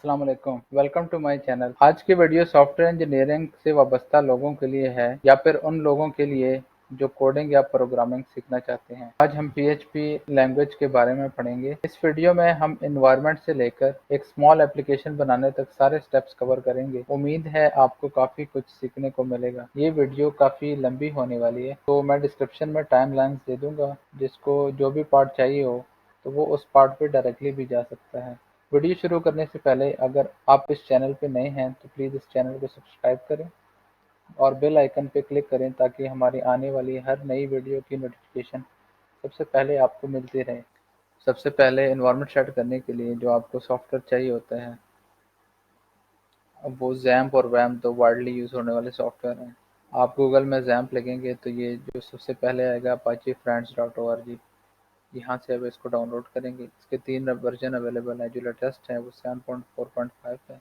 अस्सलाम वालेकुम, welcome to my channel. आज की वीडियो सॉफ्टवेयर इंजीनियरिंग से वाबस्ता लोगों के लिए है या फिर उन लोगों के लिए जो कोडिंग या प्रोग्रामिंग सीखना चाहते हैं। आज हम PHP लैंग्वेज के बारे में पढ़ेंगे। इस वीडियो में हम इन्वायरमेंट से लेकर एक स्मॉल एप्लीकेशन बनाने तक सारे स्टेप्स कवर करेंगे। उम्मीद है आपको काफी कुछ सीखने को मिलेगा। ये वीडियो काफी लंबी होने वाली है, तो मैं डिस्क्रिप्शन में टाइमलाइंस दे दूंगा, जिसको जो भी पार्ट चाहिए हो तो वो उस पार्ट पे डायरेक्टली भी जा सकता है। वीडियो शुरू करने से पहले अगर आप इस चैनल पे नए हैं तो प्लीज़ इस चैनल को सब्सक्राइब करें और बेल आइकन पे क्लिक करें ताकि हमारी आने वाली हर नई वीडियो की नोटिफिकेशन सबसे पहले आपको मिलती रहे। सबसे पहले एनवायरनमेंट सेट करने के लिए जो आपको सॉफ्टवेयर चाहिए होता है, अब वो जैम्प और वैम्प दो वाइडली यूज़ होने वाले सॉफ्टवेयर हैं। आप गूगल में जैम्प लिखेंगे तो ये जो सबसे पहले आएगा apache-friends.org। यहाँ से अब इसको डाउनलोड करेंगे। इसके 3 वर्जन अवेलेबल है। जो लेटेस्ट है वो 7.4.5 है,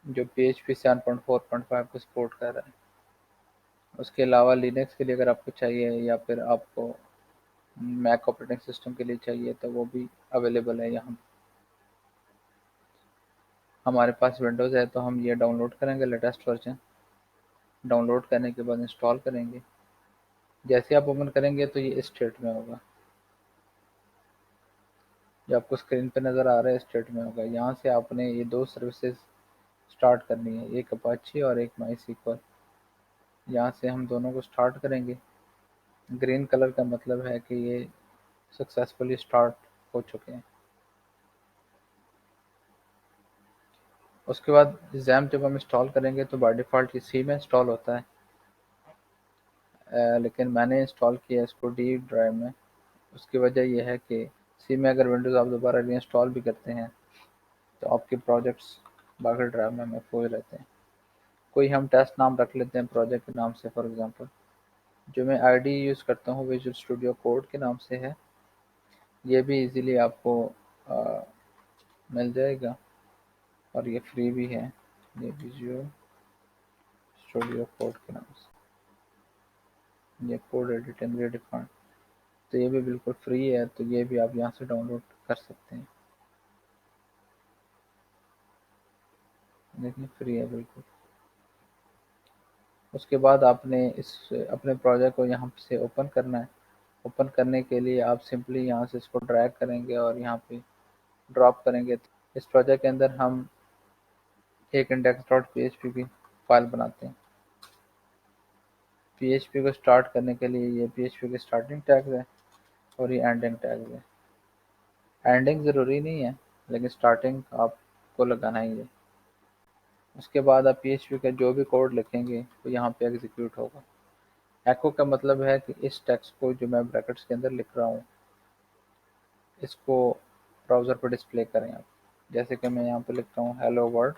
जो PHP 7.4.5 को सपोर्ट कर रहा है। उसके अलावा लिनक्स के लिए अगर आपको चाहिए या फिर आपको मैक ऑपरेटिंग सिस्टम के लिए चाहिए तो वो भी अवेलेबल है यहाँ। हमारे पास विंडोज़ है तो हम ये डाउनलोड करेंगे लेटेस्ट वर्जन। डाउनलोड करने के बाद इंस्टॉल करेंगे। जैसे आप ओपन करेंगे तो ये इस स्टेट में होगा, जो आपको स्क्रीन पे नज़र आ रहा है इस स्टेट में होगा। यहाँ से आपने ये 2 सर्विसेज स्टार्ट करनी है, एक अपाची और एक माई SQL। यहाँ से हम दोनों को स्टार्ट करेंगे। ग्रीन कलर का मतलब है कि ये सक्सेसफुली स्टार्ट हो चुके हैं। उसके बाद जैम्प जब हम इंस्टॉल करेंगे तो बाय डिफ़ॉल्ट ये सी में इंस्टॉल होता है, लेकिन मैंने इंस्टॉल किया इसको डी ड्राइव में। उसकी वजह यह है कि सी में अगर विंडोज़ आप दोबारा रीइंस्टॉल भी करते हैं तो आपके प्रोजेक्ट्स बाकी ड्राइव में महफूज रहते हैं। कोई हम टेस्ट नाम रख लेते हैं प्रोजेक्ट के नाम से। फॉर एग्जांपल जो मैं आईडी यूज़ करता हूँ विजुअल स्टूडियो कोड के नाम से है। ये भी इजीली आपको मिल जाएगा और ये फ्री भी है। ये विजुअल स्टूडियो कोड के नाम से, ये कोड एडिटिंग रिडिफाइंड, तो ये भी बिल्कुल फ्री है, तो ये भी आप यहाँ से डाउनलोड कर सकते हैं। देखिए फ्री है बिल्कुल। उसके बाद आपने इस अपने प्रोजेक्ट को यहाँ से ओपन करना है। ओपन करने के लिए आप सिंपली यहाँ से इसको ड्रैग करेंगे और यहाँ पे ड्रॉप करेंगे। इस प्रोजेक्ट के अंदर हम एक index.php की फाइल बनाते हैं। PHP को स्टार्ट करने के लिए ये PHP के स्टार्टिंग टैग्स है और ये एंडिंग टैग्स है। एंडिंग ज़रूरी नहीं है, लेकिन स्टार्टिंग आपको लगाना ही है। उसके बाद आप PHP का जो भी कोड लिखेंगे तो यहाँ पे एग्जीक्यूट होगा। एको का मतलब है कि इस टेक्स्ट को जो मैं ब्रैकेट्स के अंदर लिख रहा हूँ इसको ब्राउज़र पर डिस्प्ले करें आप। जैसे कि मैं यहाँ पे लिख रहा हूँ हेलो वर्ल्ड।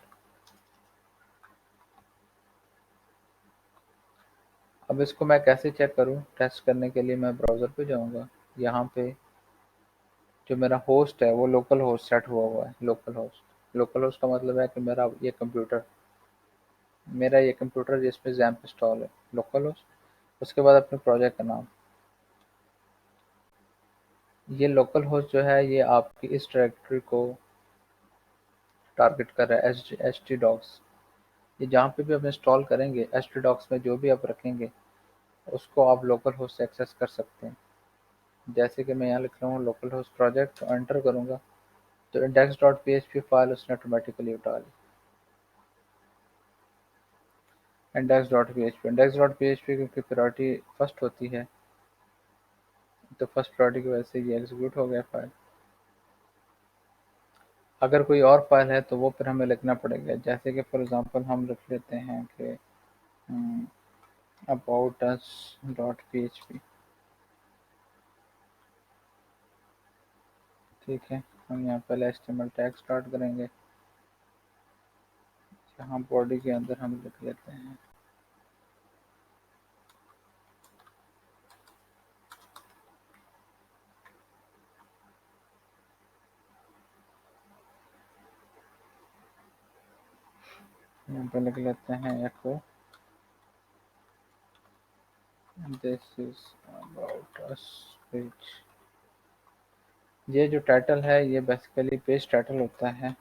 अब इसको मैं कैसे चेक करूँ? टेस्ट करने के लिए मैं ब्राउज़र पे जाऊँगा। यहाँ पे जो मेरा होस्ट है वो लोकल होस्ट सेट हुआ है। लोकल होस्ट का मतलब है कि मेरा ये कंप्यूटर जिसमें जैम्प इंस्टॉल है, लोकल होस्ट। उसके बाद अपने प्रोजेक्ट का नाम। ये लोकल होस्ट जो है ये आपकी इस डायरेक्टरी को टारगेट कर रहा है, htdocs। ये जहाँ पे भी आप इंस्टॉल करेंगे htdocs में जो भी आप रखेंगे उसको आप लोकल होस्ट से एक्सेस कर सकते हैं। जैसे कि मैं यहाँ लिख रहा हूँ लोकल होस्ट प्रोजेक्ट, एंटर करूँगा तो index.php फाइल उसने ऑटोमेटिकली उठा ली। index.php क्योंकि प्रायोरिटी फर्स्ट होती है तो फर्स्ट प्रायोरिटी की वजह से ये एग्जीक्यूट हो गया फाइल। अगर कोई और फाइल है तो वो फिर हमें लिखना पड़ेगा। जैसे कि फॉर एग्जांपल हम लिख लेते हैं कि about us.php। ठीक है, हम यहाँ पहले HTML टैग स्टार्ट करेंगे। यहाँ बॉडी के अंदर हम लिख लेते हैं यहाँ पे लिख लेते हैं echo this is about us page। ये जो टाइटल है ये बेसिकली पेज टाइटल होता है,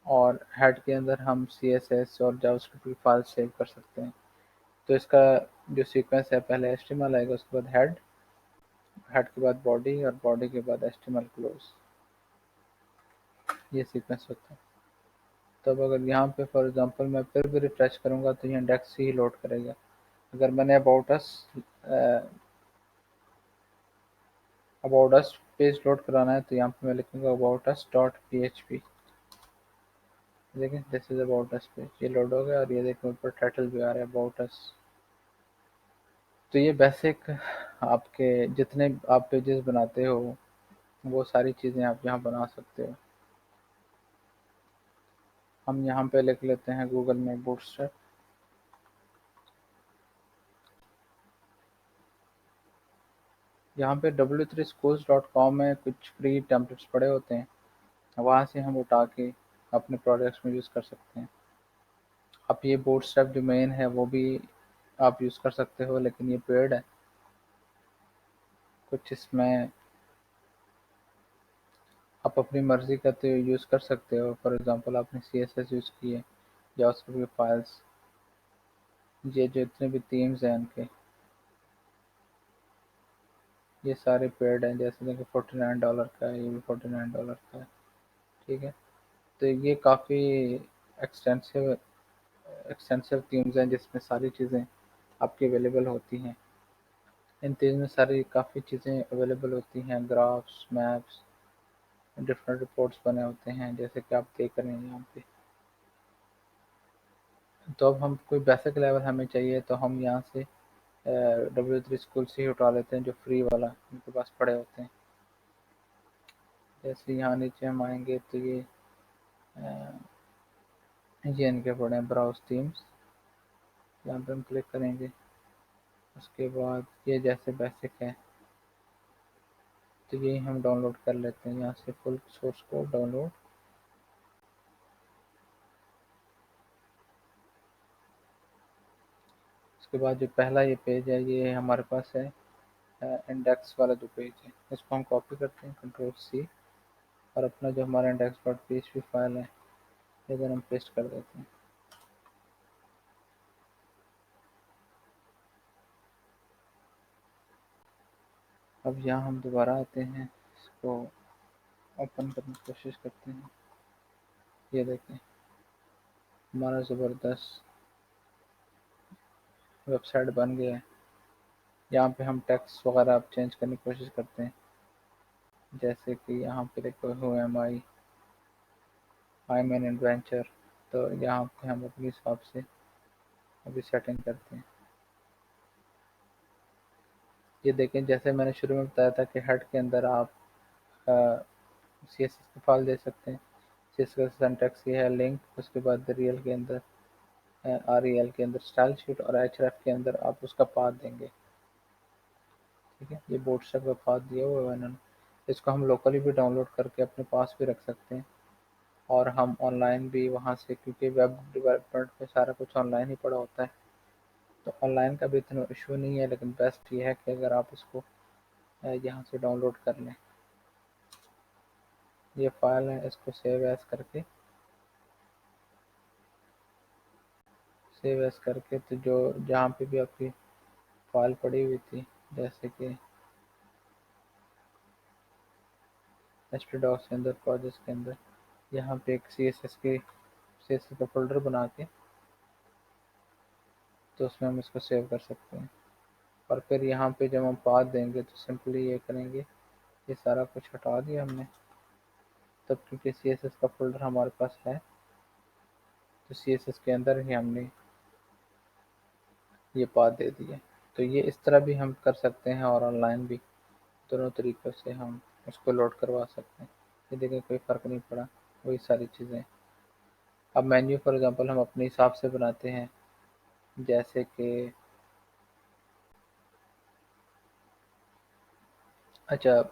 और हेड के अंदर हम CSS और जावास्क्रिप्ट की फाइल सेव कर सकते हैं। तो इसका जो सीक्वेंस है, पहले HTML आएगा, उसके बाद हेड, हेड के बाद बॉडी, और बॉडी के बाद HTML क्लोज, ये सीक्वेंस होता है। तब अगर यहाँ पे फॉर एग्जांपल मैं फिर भी रिफ्रेश करूँगा तो ये इंडेक्स ही लोड करेगा। अगर मैंने अबाउट अस पेज लोड कराना है तो यहाँ पे मैं लिखूँगा अबाउट अस डॉट PHP। देखिए this is about us page, ये लोड हो गया, और ये देखिए ऊपर टाइटल भी आ रहा है अबाउट अस। तो ये बेसिक आपके जितने आप पेजेस बनाते हो वो सारी चीज़ें आप यहाँ बना सकते हो। हम यहाँ पे लिख लेते हैं गूगल में बूटस्ट्रैप। यहाँ पे w3schools.com में कुछ फ्री टेम्पलेट्स पड़े होते हैं, वहाँ से हम उठा के अपने प्रोजेक्ट्स में यूज़ कर सकते हैं। अब ये बूटस्ट्रैप जो मेन है वो भी आप यूज़ कर सकते हो, लेकिन ये पेड है। कुछ इसमें आप अपनी मर्ज़ी का तो यूज़ कर सकते हो। फॉर एग्ज़ाम्पल आपने CSS यूज़ किए, जावास्क्रिप्ट की फाइल्स, ये जो जितने भी थीम्स हैं उनके, ये सारे पेड हैं। जैसे देखो $49 का है, ये भी $49 का है, ठीक है। तो ये काफ़ी एक्सटेंसिव एक्सटेंसिव थीम्स हैं जिसमें सारी चीज़ें आपकी अवेलेबल होती हैं। इन थीम्स में सारी काफ़ी चीज़ें अवेलेबल होती हैं, ग्राफ्स, मैप्स, डिफरेंट रिपोर्ट्स बने होते हैं जैसे कि आप देख रहे हैं यहाँ पे। तो अब हम कोई बेसिक लेवल हमें चाहिए तो हम यहाँ से W3 स्कूल से ही उठा लेते हैं, जो फ्री वाला उनके पास पड़े होते हैं। जैसे यहाँ नीचे हम आएंगे तो ये इनके पड़े हैं ब्राउज थीम्स, यहाँ पे हम क्लिक करेंगे। उसके बाद ये जैसे बेसिक है तो यही हम डाउनलोड कर लेते हैं यहाँ से, फुल सोर्स कोड डाउनलोड। उसके बाद जो पहला ये पेज है ये हमारे पास है इंडेक्स वाला जो पेज है, इसको हम कॉपी करते हैं Ctrl+C, और अपना जो हमारा इंडेक्स डॉट PHP फाइल है इधर हम पेस्ट कर देते हैं। अब यहाँ हम दोबारा आते हैं, इसको ओपन करने की कोशिश करते हैं। ये देखें हमारा ज़बरदस्त वेबसाइट बन गया है। यहाँ पे हम टेक्स्ट वगैरह आप चेंज करने की कोशिश करते हैं, जैसे कि यहाँ पे देखो who am I am an adventure. तो यहाँ पे हम अपने हिसाब से अभी सेटिंग करते हैं। ये देखें जैसे मैंने शुरू में बताया था कि हेड के अंदर आप CSS की फाइल दे सकते हैं। CSS का सिंटैक्स ये है लिंक, उसके बाद रियल के अंदर REL के अंदर स्टाइल शीट, और href के अंदर आप उसका पाथ देंगे, ठीक है। ये बूटस्ट्रैप का पाथ दिया हुआ है इन्होंने। इसको हम लोकली भी डाउनलोड करके अपने पास भी रख सकते हैं, और हम ऑनलाइन भी वहाँ से, क्योंकि वेब डेवलपमेंट में सारा कुछ ऑनलाइन ही पड़ा होता है, तो ऑनलाइन का भी इतना इशू नहीं है। लेकिन बेस्ट ये है कि अगर आप इसको यहाँ से डाउनलोड कर लें। ये फाइल है, इसको सेव एस करके तो जो जहाँ पे भी आपकी फाइल पड़ी हुई थी, जैसे कि HTDocs के अंदर, प्रोजेक्ट्स के अंदर, यहाँ पे एक CSS का फोल्डर बना के तो उसमें हम इसको सेव कर सकते हैं। और फिर यहाँ पे जब हम पाथ देंगे तो सिंपली ये करेंगे, ये सारा कुछ हटा दिया हमने। तब क्योंकि CSS का फोल्डर हमारे पास है तो CSS के अंदर ही हमने ये पाथ दे दिए। तो ये इस तरह भी हम कर सकते हैं, और ऑनलाइन भी, दोनों तरीक़ों से हम उसको लोड करवा सकते हैं। ये देखें कोई फ़र्क नहीं पड़ा, वही सारी चीज़ें। अब मेन्यू फॉर एग्ज़ाम्पल हम अपने हिसाब से बनाते हैं, जैसे कि अच्छा,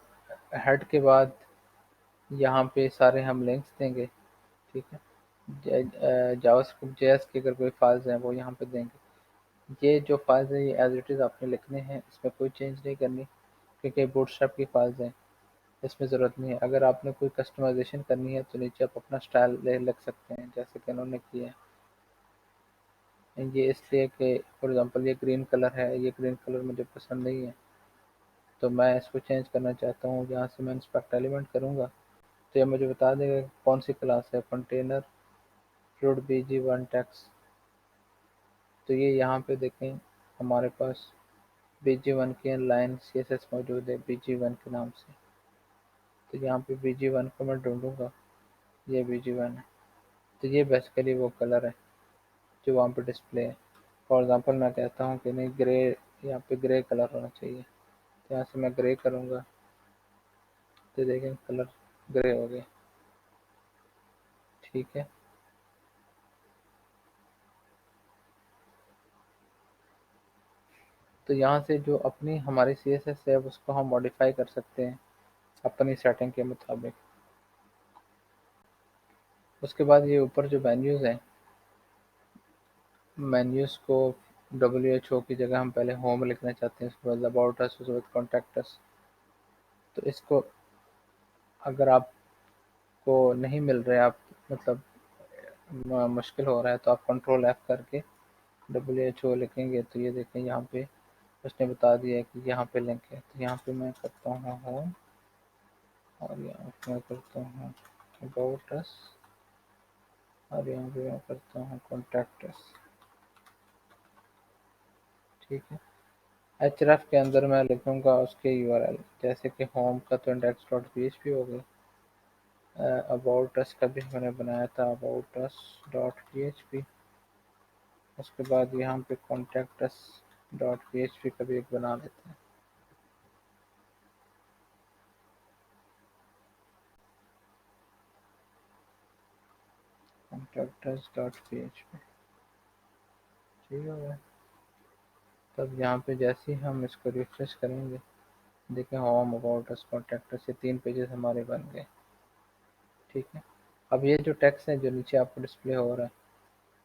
हेड के बाद यहाँ पे सारे हम लिंक्स देंगे, ठीक है। जावास्क्रिप्ट JS की अगर कोई फाइल्स हैं वो यहाँ पे देंगे। ये जो फाइल्स हैं ये एज इट इज़ आपने लिखने हैं, इसमें कोई चेंज नहीं करनी, क्योंकि बूटस्ट्रैप की फाइल्स हैं। इसमें ज़रूरत नहीं है। अगर आपने कोई कस्टमाइजेशन करनी है तो नीचे आप अपना स्टाइल ले लग सकते हैं, जैसे कि इन्होंने किया है। ये इसलिए कि फॉर एग्जांपल ये ग्रीन कलर है, ये ग्रीन कलर मुझे पसंद नहीं है, तो मैं इसको चेंज करना चाहता हूँ। यहाँ से मैं इंस्पेक्ट एलिमेंट करूँगा तो ये मुझे बता देगा कि कौन सी क्लास है, कंटेनर फ्लूट bg1 टैक्स। तो ये यहाँ पे देखें हमारे पास bg1 की लाइन CSS मौजूद है bg1 के नाम से। तो यहाँ पे bg1 को मैं ढूंढूंगा, ये bg1 है। तो ये बेसिकली वो कलर है जो वहाँ पे डिस्प्ले है। फॉर एग्जांपल मैं कहता हूँ कि नहीं ग्रे, यहाँ पे ग्रे कलर होना चाहिए, तो यहाँ से मैं ग्रे करूँगा तो देखें कलर ग्रे हो गया। ठीक है, तो यहाँ से जो अपनी हमारी CSS है उसको हम मॉडिफाई कर सकते हैं अपनी सेटिंग के मुताबिक। उसके बाद ये ऊपर जो मेन्यूज़ हैं, मेन्यूज़ को WHO की जगह हम पहले होम लिखना चाहते हैं, उसके बाद अबाउट अस, उसके बाद कॉन्टैक्ट अस। तो इसको अगर आपको नहीं मिल रहे, आप मतलब मुश्किल हो रहा है, तो आप कंट्रोल F करके WHO लिखेंगे तो ये देखें यहाँ पे उसने बता दिया है कि यहाँ पे लिंक है। तो यहाँ पे मैं करता हूँ होम और यहाँ पे मैं करता हूँ अबाउट अस और यहाँ पे मैं करता हूँ कॉन्टैक्ट अस। ठीक है, href के अंदर मैं लिखूंगा उसके URL, जैसे कि होम का तो index.php हो गया, अबाउट अस का भी मैंने बनाया था अबाउट अस डॉट php। उसके बाद यहाँ पे कॉन्टैक्ट अस डॉट php का भी एक बना लेते हैं। कॉन्टैक्ट अस डॉट php ठीक हो गया। तब यहाँ पे जैसे ही हम इसको रिफ्रेश करेंगे, देखें home about us contact us, ये 3 पेजेस हमारे बन गए। ठीक है, अब ये जो टेक्स्ट है जो नीचे आपको डिस्प्ले हो रहा है,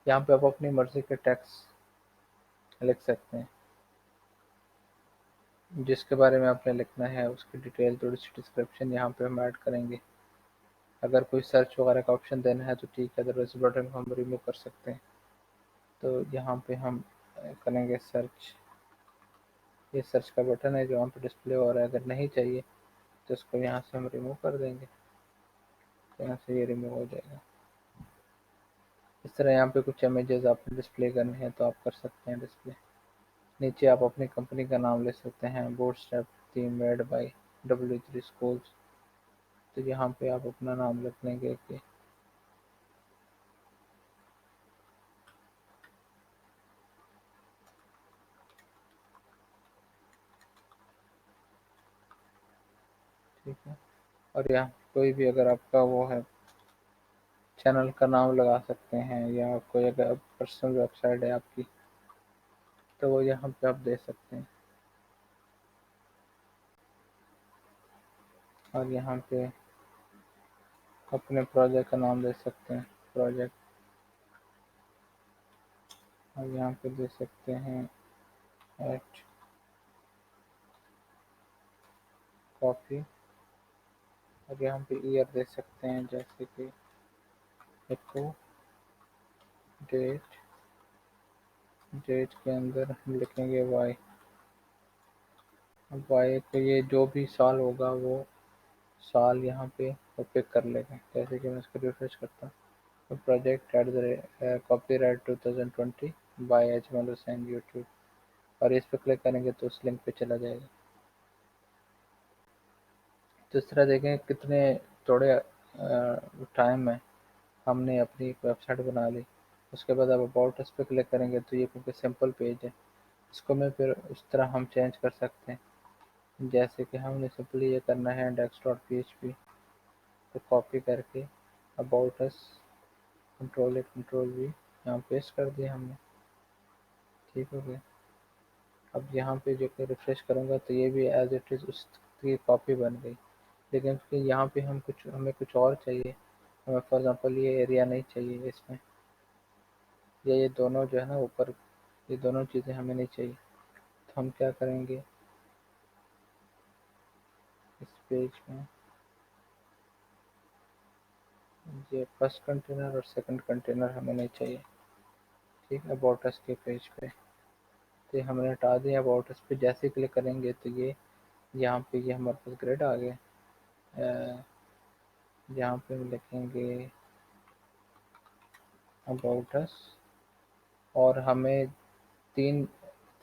यहाँ पे आप अपनी मर्जी के टेक्स्ट लिख सकते हैं, जिसके बारे में आपने लिखना है उसकी डिटेल, थोड़ी सी डिस्क्रिप्शन यहाँ पे हम ऐड करेंगे। अगर कोई सर्च वगैरह का ऑप्शन देना है तो ठीक है, अदरवाइज बटन को हम रिमूव कर सकते हैं। तो यहाँ पे हम करेंगे सर्च, ये सर्च का बटन है जो यहाँ पे डिस्प्ले हो रहा है। अगर नहीं चाहिए तो इसको यहाँ से हम रिमूव कर देंगे, तो यहाँ से ये रिमूव हो जाएगा। इस तरह यहाँ पे कुछ इमेजेस आपने डिस्प्ले करने हैं तो आप कर सकते हैं डिस्प्ले। नीचे आप अपनी कंपनी का नाम ले सकते हैं, bootstrap theme made by W3 schools. तो यहाँ पे आप अपना नाम लिख लेंगे कि ठीक है। और यहाँ कोई भी अगर आपका वो है चैनल का नाम लगा सकते हैं, या कोई अगर पर्सनल वेबसाइट है आपकी तो वो यहाँ पे आप दे सकते हैं। और यहाँ पे अपने प्रोजेक्ट का नाम दे सकते हैं, प्रोजेक्ट। और यहाँ पे दे सकते हैं एट कॉपी। और यहाँ पे ईयर दे सकते हैं, जैसे कि इको डेट, डेट के अंदर हम लिखेंगे वाई। वाई को ये जो भी साल होगा वो साल यहाँ पे वो पिक कर लेगा। जैसे कि मैं इसको रिफ्रेश करता हूँ तो project at the copyright 2020 by Ajmal Hussain YouTube, और इस पर क्लिक करेंगे तो उस लिंक पे चला जाएगा। तो इस तरह देखें कितने थोड़े टाइम में हमने अपनी एक वेबसाइट बना ली। उसके बाद अब अबाउट अस पे क्लिक करेंगे तो ये क्योंकि सिंपल पेज है, इसको मैं फिर उस तरह हम चेंज कर सकते हैं। जैसे कि हमने सिंपली ये करना है index.php को कॉपी करके about us control A control we यहाँ पेस्ट कर दिया हमने। ठीक हो गया। अब यहाँ पे जो कि रिफ्रेश करूँगा तो ये भी एज इट इज़ उसकी कॉपी बन गई। लेकिन फिर यहाँ पे हमें कुछ और चाहिए। हमें फॉर एग्जांपल ये एरिया नहीं चाहिए इसमें, या ये दोनों जो है ना ऊपर, ये दोनों चीज़ें हमें नहीं चाहिए। तो हम क्या करेंगे इस पेज में, ये फर्स्ट कंटेनर और सेकंड कंटेनर हमें नहीं चाहिए। ठीक है, अबाउट अस के पेज पे तो हमने हटा दिया। अबाउट अस पे जैसे ही क्लिक करेंगे तो ये यहाँ पे ये हमारे पास ग्रिड आ गए। यहाँ पे हम लिखेंगे अबाउट अस, और हमें तीन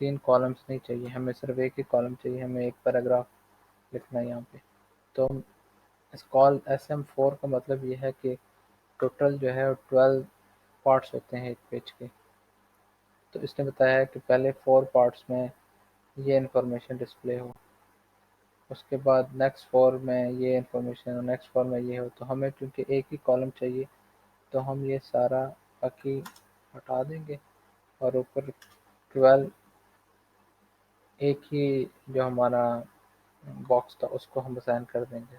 तीन कॉलम्स नहीं चाहिए, हमें सिर्फ एक ही कॉलम चाहिए, हमें एक पैराग्राफ लिखना है यहाँ पे। तो इस कॉल SM4 का मतलब ये है कि टोटल जो है 12 पार्ट्स होते हैं एक पेज के। तो इसने बताया है कि पहले 4 पार्ट्स में ये इंफॉर्मेशन डिस्प्ले हो, उसके बाद नेक्स्ट 4 में ये इंफॉर्मेशन हो, नेक्स्ट 4 में ये हो। तो हमें क्योंकि एक ही कॉलम चाहिए तो हम ये सारा बाकी हटा देंगे और ऊपर 12 एक ही जो हमारा बॉक्स था उसको हम असाइन कर देंगे।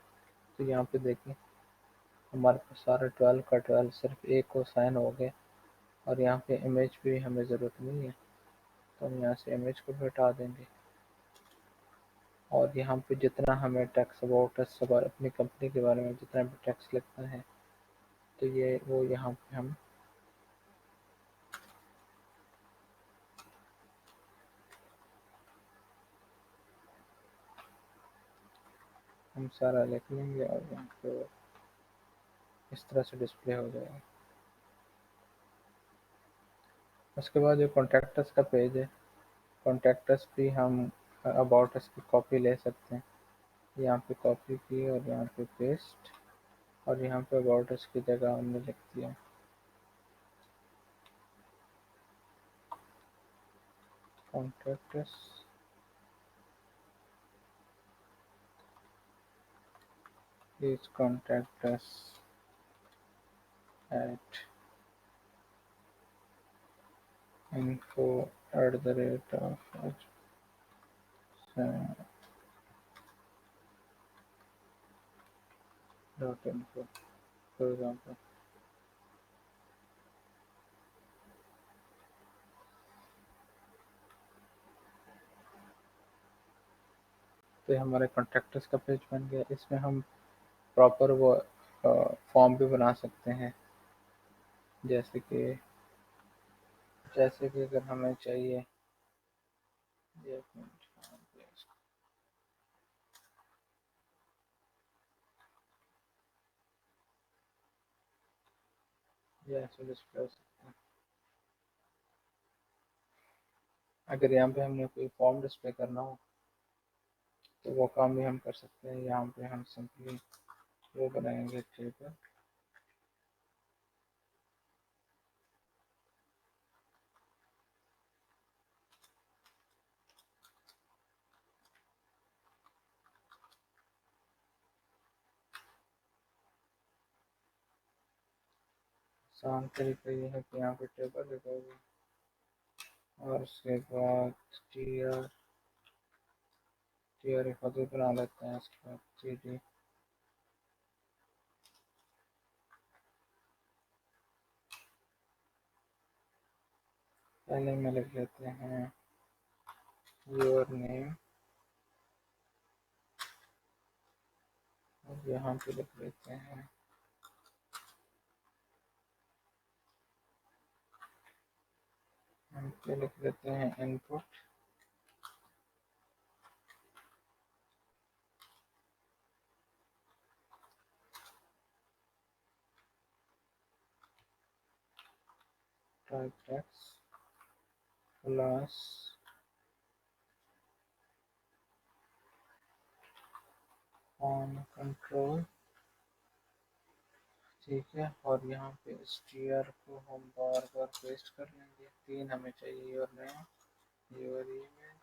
तो यहाँ पे देखिए हमारे पास सारा 12 का 12 सिर्फ एक को असाइन हो गए, और यहाँ पे इमेज भी हमें ज़रूरत नहीं है तो हम यहाँ से इमेज को भी हटा देंगे। और यहाँ पे जितना हमें टैक्स अबाउट अस अपनी कंपनी के बारे में जितना भी टैक्स लिखना है तो ये वो यहाँ पे हम सारा लिख लेंगे और यहाँ पे इस तरह से डिस्प्ले हो जाएगा। उसके बाद जो कॉन्टैक्ट अस का पेज है, कॉन्टैक्ट अस भी हम अबाउट अस की कॉपी ले सकते हैं। यहाँ पे कॉपी की और यहाँ पे पेस्ट, और यहाँ पे अबाउट अस की जगह हमने लिख दिया contact us please contact us at info@hsn.info। For example तो ये हमारे कॉन्टैक्टर्स का पेज बन गया। इसमें हम प्रॉपर वो फॉर्म भी बना सकते हैं, जैसे कि अगर हमें चाहिए ये ऐसे डिस्प्ले हो सकता है। अगर यहाँ पे हमने कोई फॉर्म डिस्प्ले करना हो तो वो काम भी हम कर सकते हैं। यहाँ पे हम सिंपली वो बनाएंगे टेबल, आसान तरीका ये है कि यहाँ पे टेबल लिखोगे और उसके बाद टी आर एक खुद बना लेते हैं। उसके बाद CD पहले में लिख लेते हैं योर नेम, और यहाँ पे लिख लेते हैं input, type text class on control. ठीक है, और यहाँ पे str को हम बार बार पेस्ट कर लेंगे। 3 हमें चाहिए, your name, your email,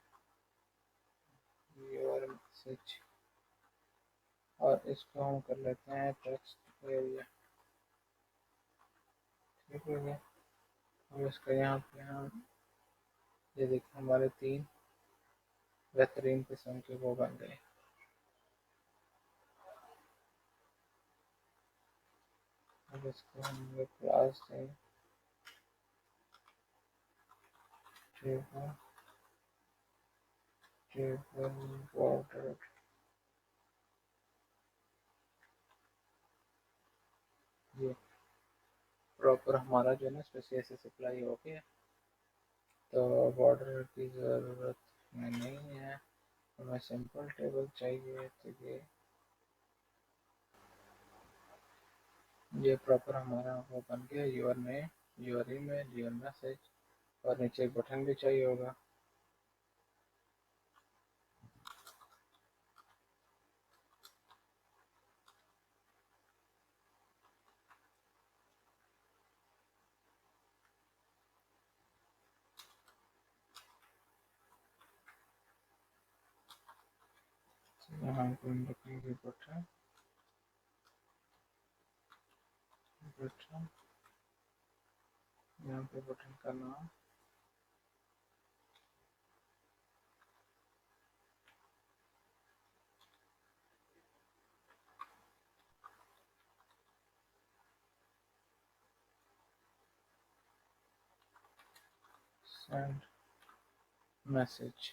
your message, और इसको हम कर लेते हैं टेक्स्ट एरिया। ठीक हो गया। अब इसका यहाँ पे हम ये देखिए हमारे 3 बेहतरीन किस्म के वो बन गए। अब इसको हम क्लास दें टेबल बॉर्डर, ये प्रॉपर हमारा जो है ना इसमें CSS अप्लाई हो गया, तो बॉर्डर की ज़रूरत में नहीं है, हमें सिंपल टेबल चाहिए। तो ये प्रॉपर हमारा वो बन गया, your name, your email, your message, और नीचे एक बटन भी चाहिए होगा। यहाँ हम लिखेंगे बटन, बटन, यहाँ पे बटन का नाम, सेंड मैसेज।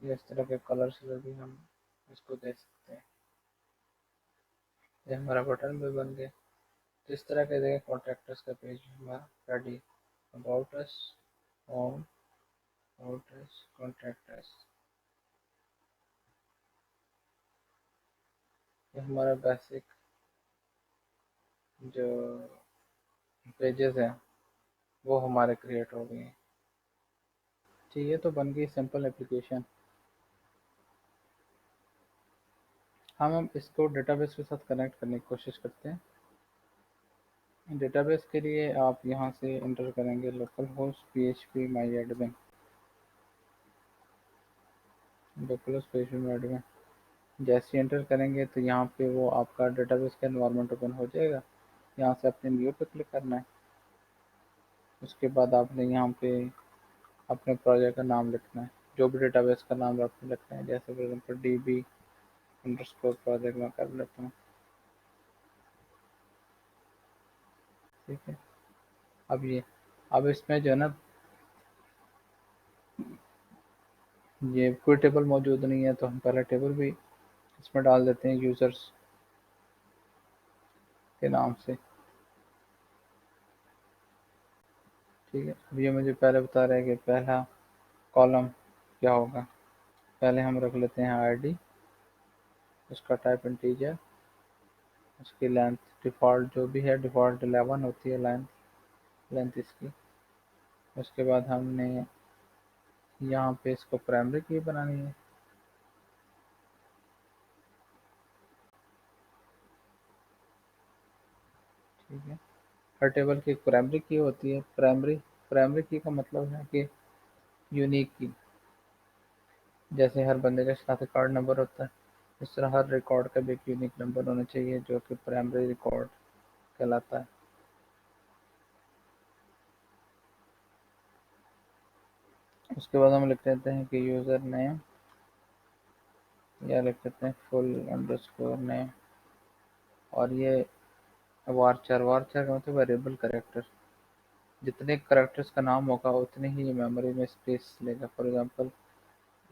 ये इस तरह के कलर से भी हम इसको दे सकते हैं। ये हमारा बटन भी बन गया। तो इस तरह के देखिए कॉन्टैक्टर्स का पेज हमारा ready. About us, home, about us, contact us, ये हमारा बेसिक जो पेजेस हैं वो हमारे क्रिएट हो गए हैं। ठीक है, तो बन गई सिंपल एप्लीकेशन। हम इसको डेटाबेस के साथ कनेक्ट करने की कोशिश करते हैं। डेटाबेस के लिए आप यहाँ से इंटर करेंगे लोकल होस्ट PHP माई एडमिन, लोकल होस्ट PHP माई एडमिन। जैसे एंटर करेंगे तो यहाँ पे वो आपका डेटाबेस का एनवायरनमेंट ओपन हो जाएगा। यहाँ से अपने न्यू पे क्लिक करना है। उसके बाद आपने यहाँ पे अपने प्रोजेक्ट का नाम लिखना है, जो भी डेटाबेस का नाम आपने लिखना है। जैसे फॉर एग्जाम्पल DB_प्रोजेक्ट में कर लेता हूँ। ठीक है, अब इसमें जो है ना ये कोई टेबल मौजूद नहीं है, तो हम पहले टेबल भी इसमें डाल देते हैं यूज़र्स के नाम से। ठीक है, अब ये मुझे पहले बता रहा है कि पहला कॉलम क्या होगा। पहले हम रख लेते हैं ID, उसका टाइप इंटीजर, उसकी लेंथ डिफ़ॉल्ट जो भी है, डिफ़ॉल्ट 11 होती है लेंथ, लेंथ इसकी। उसके बाद हमने यहाँ पे इसको प्राइमरी की बनानी है। ठीक है, हर टेबल की एक प्राइमरी की होती है। प्राइमरी की का मतलब है कि यूनिक की। जैसे हर बंदे का साथ कार्ड नंबर होता है, इस तरह हर रिकॉर्ड का भी एक यूनिक नंबर होना चाहिए जो कि प्राइमरी रिकॉर्ड कहलाता है। उसके बाद हम लिख लेते हैं कि यूज़र नेम, या लिख लेते हैं फुल अंडरस्कोर नेम, और ये वारचर, वारचर का मतलब वेरिएबल करेक्टर। जितने करेक्टर्स का नाम होगा उतने ही ये मेमोरी में स्पेस लेगा। फॉर एग्जांपल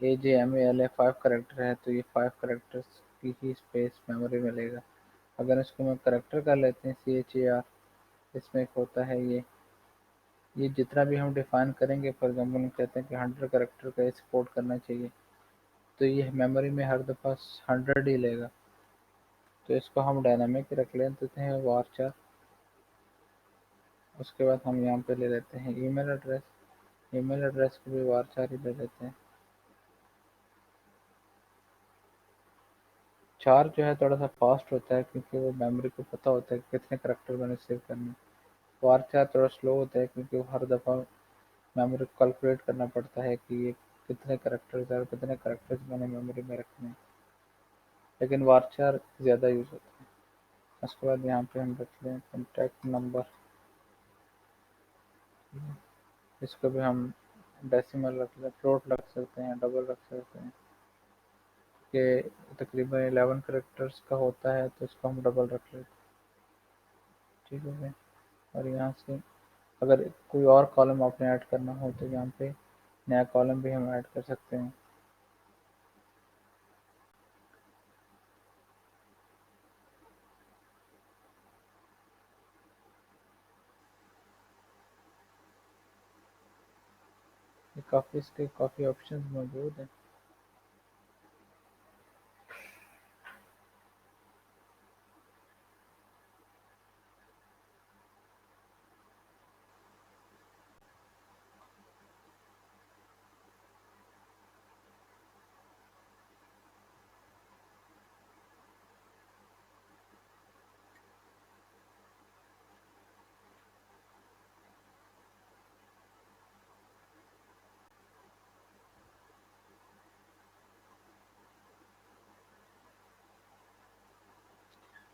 AJMAL 5 करेक्टर है, तो ये 5 करेक्टर्स की ही स्पेस मेमोरी में लेगा। अगर इसको मैं करेक्टर कर लेते हैं CHAR, इसमें एक होता है ये जितना भी हम डिफाइन करेंगे, फॉर एग्जांपल हम कहते हैं कि 100 करेक्टर का सपोर्ट करना चाहिए, तो ये मेमोरी में हर दफ़ा 100 ही लेगा। तो इसको हम डायनामिक रख लेते हैं वारचार। उसके बाद हम यहाँ पे ले लेते हैं ईमेल एड्रेस, ईमेल एड्रेस को भी वारचार ही ले लेते हैं। चार जो है थोड़ा सा फास्ट होता है, क्योंकि वो मेमोरी को पता होता है कि कितने करेक्टर मैंने सेव करने। वारचार थोड़ा स्लो होता है, क्योंकि वो हर दफ़ा मेमोरी को कैलकुलेट करना पड़ता है कि ये कितने करेक्टर्स है और कितने करेक्टर्स मैंने मेमोरी में रखने हैं। लेकिन वारचार ज़्यादा यूज़ होता है। उसके बाद यहाँ पे हम रख लें कॉन्टैक्ट नंबर, इसको भी हम डेसिमल रख लें, फ्लोट रख सकते हैं, डबल रख सकते हैं। कि तकरीबन 11 करेक्टर्स का होता है, तो इसको हम डबल रख लेते हैं। ठीक है भाई। और यहाँ से अगर कोई और कॉलम आपने ऐड करना हो तो यहाँ पे नया कॉलम भी हम ऐड कर सकते हैं। ये काफ़ी इसके काफ़ी ऑप्शंस मौजूद हैं।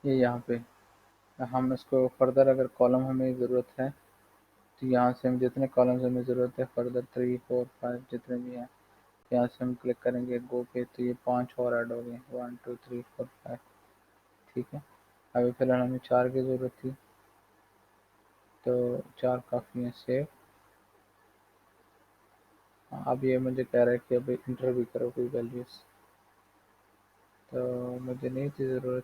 ये यहाँ पे हम इसको फर्दर अगर कॉलम हमें ज़रूरत है तो यहाँ से हम जितने कॉलम्स हमें ज़रूरत है फर्दर 3 4 5 जितने भी हैं यहाँ से हम क्लिक करेंगे गो पे तो ये 5 और ऐड हो गए 1 2 3 4 5। ठीक है। अभी फ़िलहाल हमें 4 की ज़रूरत थी तो 4 काफ़ी है सेव। अब ये मुझे कह रहा है कि अभी इंटर भी करो कोई वैल्यूज़, तो मुझे नहीं थी ज़रूरत।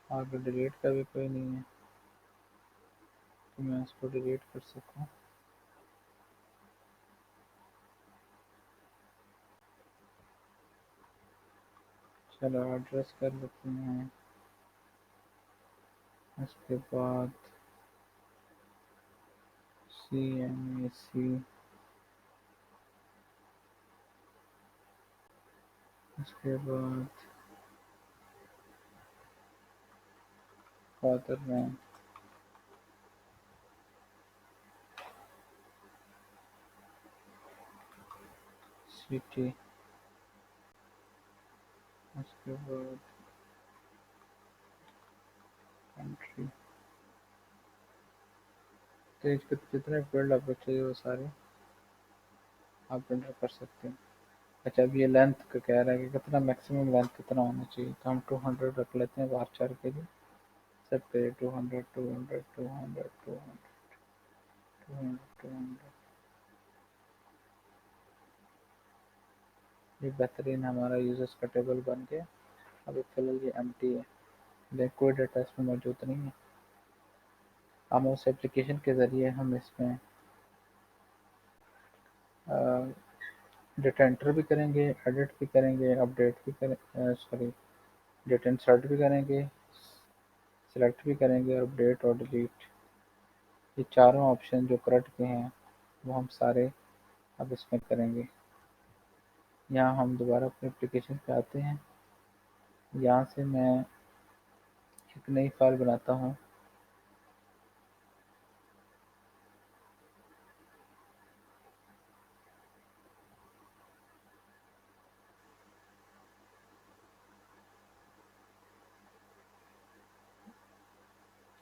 आगे डिलीट का भी कोई नहीं है तो मैं इसको डिलीट कर सकूँ। चलो एड्रेस कर लेते हैं। उसके बाद CMAC, उसके बाद फादर नेम, सिटी, उसके बाद कंट्री। तो इसके जितने फील्ड आपको चाहिए वो सारे आप एंटर कर सकते हैं। अच्छा अब ये लेंथ का कह रहा है कि कितना मैक्सिमम लेंथ कितना होना चाहिए तो हम 200 रख लेते हैं बार चार के लिए। सब पे 200 200 200 200 200 200। ये बेहतरीन हमारा यूजर्स का टेबल बन गया। अभी फिलहाल ये एम्प्टी है, लेकिन कोई डाटा इसमें मौजूद नहीं है। हम उस एप्लीकेशन के ज़रिए हम इसमें डेटा एंटर भी करेंगे, एडिट भी करेंगे, अपडेट भी करें, सॉरी डेटा इंसर्ट भी करेंगे, सिलेक्ट भी करेंगे और अपडेट और डिलीट। ये चारों ऑप्शन जो करंट के हैं वो हम सारे अब इसमें करेंगे। यहाँ हम दोबारा अपने एप्लीकेशन पे आते हैं। यहाँ से मैं एक नई फाइल बनाता हूँ।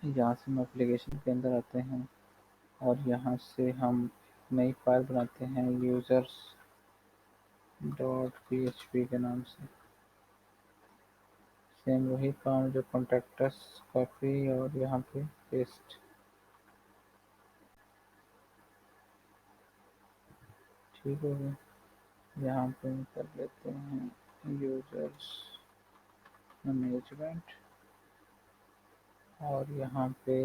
यहाँ से हम एप्लीकेशन के अंदर आते हैं और यहाँ से हम नई फाइल बनाते हैं यूज़र्स .php के नाम से। सेम वही काम जो कॉन्टैक्टस, कॉपी और यहाँ पे पेस्ट। ठीक हो गया। यहाँ पे हम कर लेते हैं यूजर्स मैनेजमेंट और यहाँ पे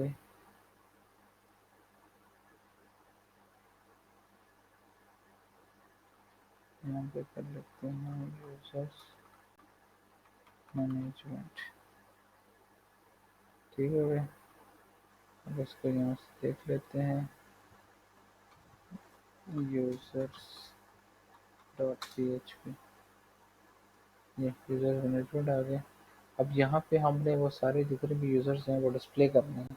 कर लेते हैं यूजर्स मैनेजमेंट। ठीक हो गया। अब इसको यहाँ से देख लेते हैं यूजर्स .php। ये यूजर मैनेजमेंट आ गया। अब यहाँ पे हमने वो सारे जितने भी यूजर्स हैं वो डिस्प्ले करने हैं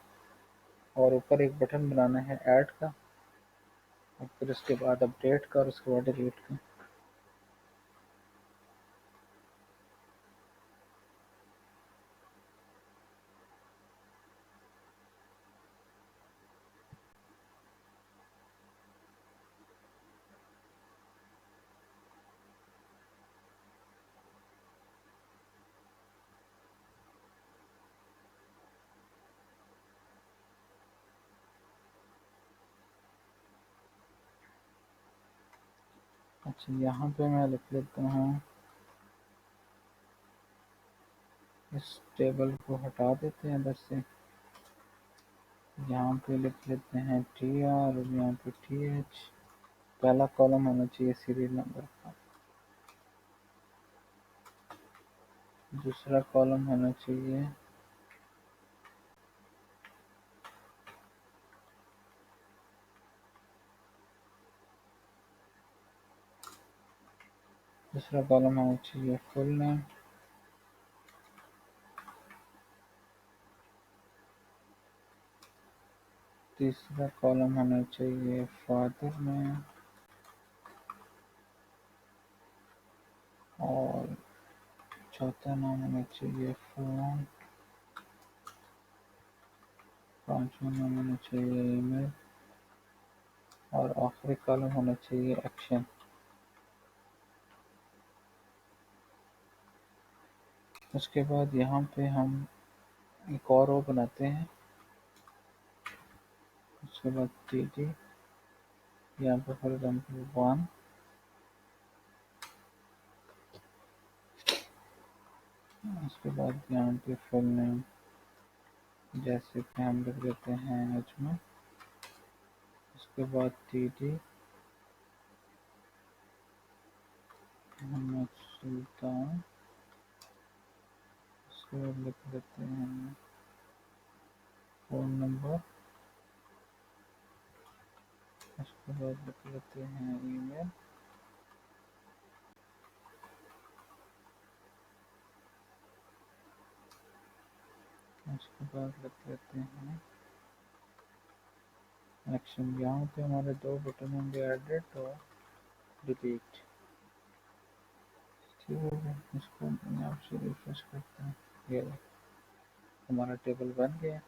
और ऊपर एक बटन बनाना है ऐड का और फिर उसके बाद अपडेट का और उसके बाद डिलीट का। अच्छा, यहाँ पे मैं लिख लेता हूँ, इस टेबल को हटा देते हैं अंदर से। यहाँ पे लिख लेते हैं TR और यहाँ पे TH। पहला कॉलम होना चाहिए सीरियल नंबर का, दूसरा कॉलम होना चाहिए फुल नेम, तीसरा कॉलम होना चाहिए फादर नेम, और चौथा नाम होना चाहिए फोन, पांचवा नाम होना चाहिए ईमेल, और आखिरी कॉलम होना चाहिए एक्शन। उसके बाद यहाँ पे हम एक और रो बनाते हैं। उसके बाद TD, यहाँ पे फॉर एग्जाम्पल 1, उसके बाद यहाँ पे फुल नेम जैसे कि हम लिख देते हैं अजमल, उसके बाद TD मोहम्मद सुल्तान, उसके बाद लिख देते हैं फ़ोन नंबर, उसके बाद लिख लेते हैं ईमेल, उसके बाद लिख लेते हैं एक्शन। यहाँ पे हमारे दो बटन होंगे, एडिट और डिलीट। ठीक हो गया, इसको यहाँ से रिफ्रेश करते हैं। ये हमारा टेबल बन गया।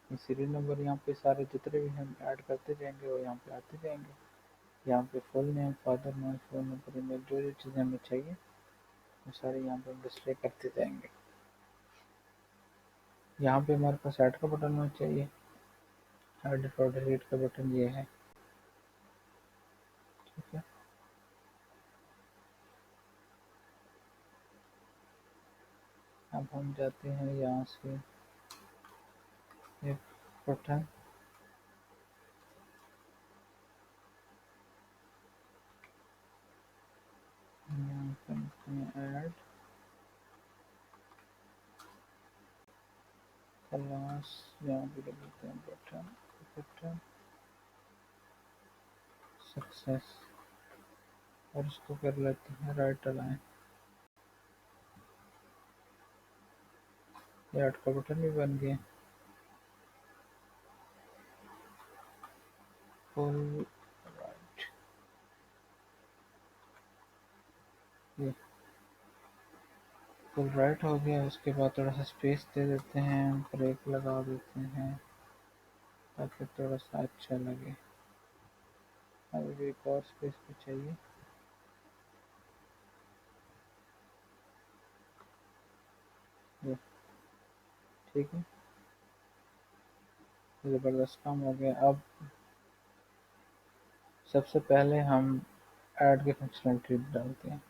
ये सीरियल नंबर यहाँ पे सारे जितने भी हम ऐड करते जाएंगे वो यहाँ पे आते जाएंगे। यहाँ पे full name, father name, phone number, email, जो जो चीज़ें हमें चाहिए वो सारे यहाँ पे हम डिस्प्ले करते जाएंगे। यहाँ पे हमारे पास ऐड का बटन होना चाहिए, एडिट और डिलीट का बटन ये है। ठीक है, अब हम जाते हैं यहाँ से एक बटन, यहाँ पे लिखते हैं ऐड क्लास, यहाँ पे लिख देते हैं बटन सक्सेस, और इसको कर लेते हैं राइट अलाइन। ये ऐड का बटन भी बन गया। फुल राइट, ये फुल राइट हो गया। उसके बाद थोड़ा सा स्पेस दे देते हैं, ब्रेक लगा देते हैं ताकि थोड़ा सा अच्छा लगे। अभी एक और स्पेस भी चाहिए। ये ठीक है, ज़बरदस्त काम हो गया। अब सबसे पहले हम ऐड की फंक्शनलिटी डालते हैं।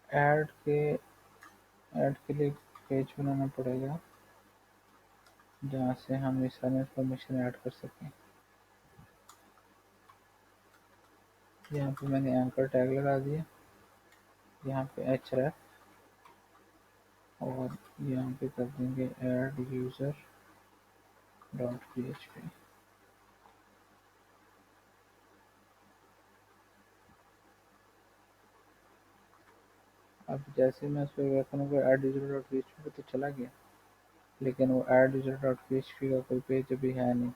ऐड के ऐड के लिए पेज बनाना पड़ेगा जहाँ से हम ये सारी इंफॉर्मेशन ऐड कर सकें। यहाँ पे मैंने एंकर टैग लगा दिया, यहाँ पे href, और यहाँ पे कर देंगे ऐड यूज़र डॉट php। अब जैसे मैं उस पर वर्क करूँगा ऐड यूज़र डॉट php पे तो चला गया, लेकिन वो ऐड यूज़र डॉट php का कोई पेज अभी है नहीं।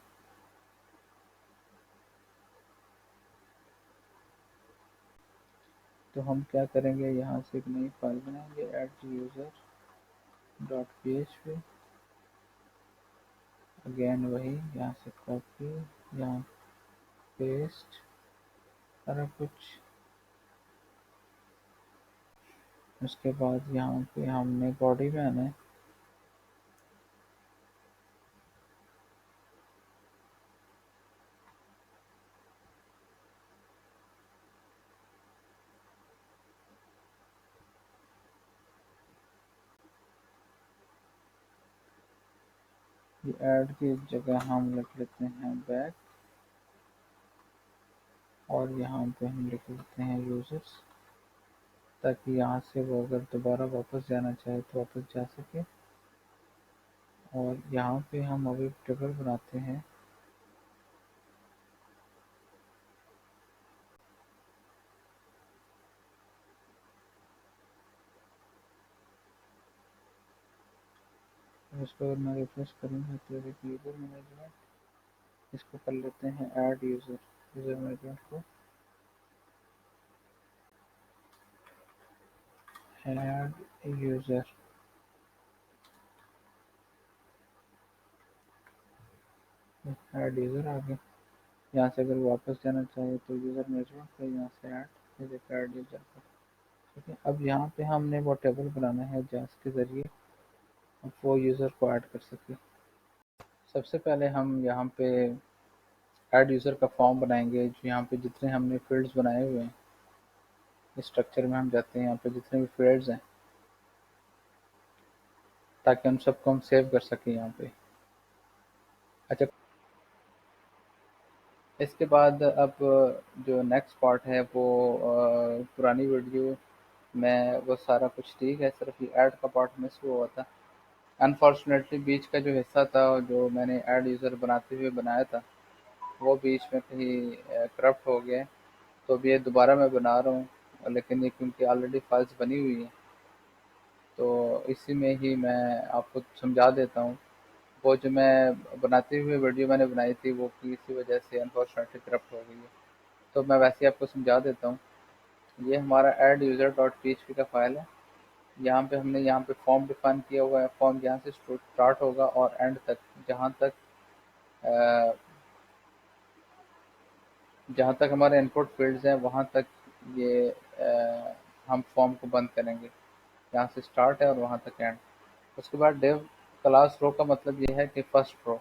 तो हम क्या करेंगे, यहाँ से एक नई फाइल बनाएंगे add user dot php, again वही, यहाँ से कॉपी, यहाँ पेस्ट, सारा कुछ। उसके बाद यहाँ पे हमने बॉडी में आना है, ये ऐड की जगह हम लिख लेते हैं बैक, और यहाँ पे हम लिख लेते हैं यूजर्स, ताकि यहाँ से वो अगर दोबारा वापस जाना चाहे तो वापस जा सके। और यहाँ पे हम अभी टेबल बनाते हैं। इसको अगर मैं रिफ्रेश करूँगा तो एक यूज़र मैनेजमेंट, इसको कर लेते हैं ऐड यूज़र, यूज़र मैनेजमेंट को ऐड यूज़र, ऐड यूज़र आ गया। यहाँ से अगर वापस जाना चाहे तो यूज़र मैनेजमेंट को यहाँ से ऐड यूज़र को। ठीक है, अब यहाँ पे हमने वो टेबल बनाना है जिसके ज़रिए अब वो यूज़र को ऐड कर सके। सबसे पहले हम यहाँ पे ऐड यूज़र का फॉर्म बनाएंगे। जो यहाँ पे जितने हमने फील्ड्स बनाए हुए हैं, इस स्ट्रक्चर में हम जाते हैं, यहाँ पे जितने भी फील्ड्स हैं, ताकि हम सबको हम सेव कर सकें यहाँ पे। अच्छा, इसके बाद अब जो नेक्स्ट पार्ट है वो पुरानी वीडियो में वो सारा कुछ ठीक है, सिर्फ ये ऐड का पार्ट मिस हुआ था। अनफॉर्चुनेटली बीच का जो हिस्सा था जो मैंने ऐड यूज़र बनाते हुए बनाया था, वो बीच में कहीं करप्ट हो गया। तो अब ये दोबारा मैं बना रहा हूँ, लेकिन ये क्योंकि ऑलरेडी फाइल्स बनी हुई हैं, तो इसी में ही मैं आपको समझा देता हूँ। वो जो मैं बनाते हुए वीडियो मैंने बनाई थी वो किसी वजह से अनफॉर्चुनेटली करप्ट हो गई है। तो मैं वैसे ही आपको समझा देता हूँ। ये हमारा ऐड यूज़र डॉट पीएचपी का फाइल है। यहाँ पे हमने यहाँ पे फॉर्म डिफाइन किया हुआ है। फॉर्म यहाँ से स्टार्ट होगा और एंड तक, जहाँ तक अ, जहाँ तक हमारे इनपुट फील्ड्स हैं वहाँ तक ये हम फॉर्म को बंद करेंगे। यहाँ से स्टार्ट है और वहाँ तक एंड। उसके बाद डिव क्लास रो का मतलब ये है कि फर्स्ट रो।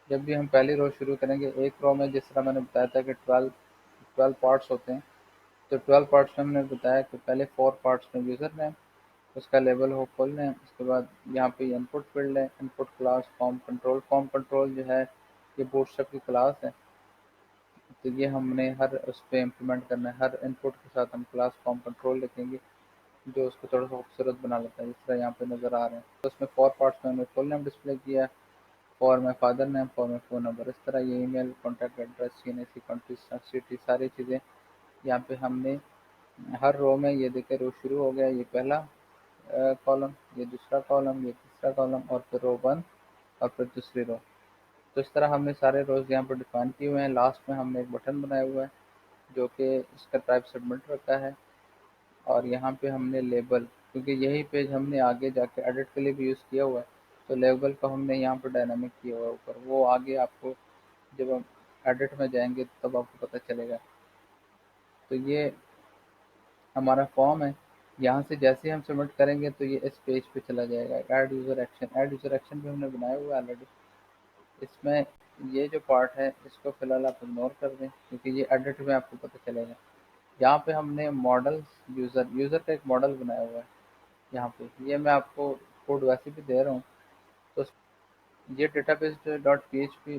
जब भी हम पहली रो शुरू करेंगे, एक रो में जिस तरह मैंने बताया था कि 12 पार्ट्स होते हैं, तो 12 पार्ट्स में हमने बताया कि पहले 4 पार्ट्स में यूज़र नेम, उसका लेबल हो फुल नेम, उसके बाद यहाँ पे इनपुट फील्ड है, input class form control. Form control जो है ये बूटस्ट्रैप की क्लास है, तो ये हमने हर उस पर इम्प्लीमेंट करना है। हर इनपुट के साथ हम क्लास फॉर्म कंट्रोल लिखेंगे, जो उसको थोड़ा सा खूबसूरत बना लेता है, जिस तरह यहाँ पे नज़र आ रहे हैं। तो उसमें 4 पार्ट्स में हमने फुल नेम डिस्प्ले किया है, for my father name, for my phone number, इस तरह ये email, contact address, CNIC, country, city, सारी चीज़ें यहाँ पे हमने हर रो में। ये देखिए रो शुरू हो गया, ये पहला कॉलम, ये दूसरा कॉलम, ये तीसरा कॉलम, और फिर रो 1 और फिर दूसरी रो। तो इस तरह हमने सारे रोज़ यहाँ पर डिफाइन किए हुए हैं। लास्ट में हमने एक बटन बनाया हुआ है जो कि इसका टाइप सबमिट रखा है। और यहाँ पे हमने लेबल, क्योंकि यही पेज हमने आगे जाके एडिट के लिए भी यूज़ किया हुआ है, तो लेबल को हमने यहाँ पर डायनामिक किया हुआ है ऊपर। वो आगे आपको जब हम एडिट में जाएंगे तब आपको पता चलेगा। तो ये हमारा फॉर्म है। यहाँ से जैसे ही हम सबमिट करेंगे तो ये इस पेज पे चला जाएगा। ऐड यूज़र एक्शन भी हमने बनाया हुआ है ऑलरेडी। इसमें ये जो पार्ट है इसको फिलहाल आप इग्नोर कर दें, क्योंकि ये एडिट में आपको पता चलेगा। यहाँ पे हमने मॉडल, यूज़र का एक मॉडल बनाया हुआ है यहाँ पे। ये मैं आपको कोड वैसे भी दे रहा हूँ। तो ये database dot P H P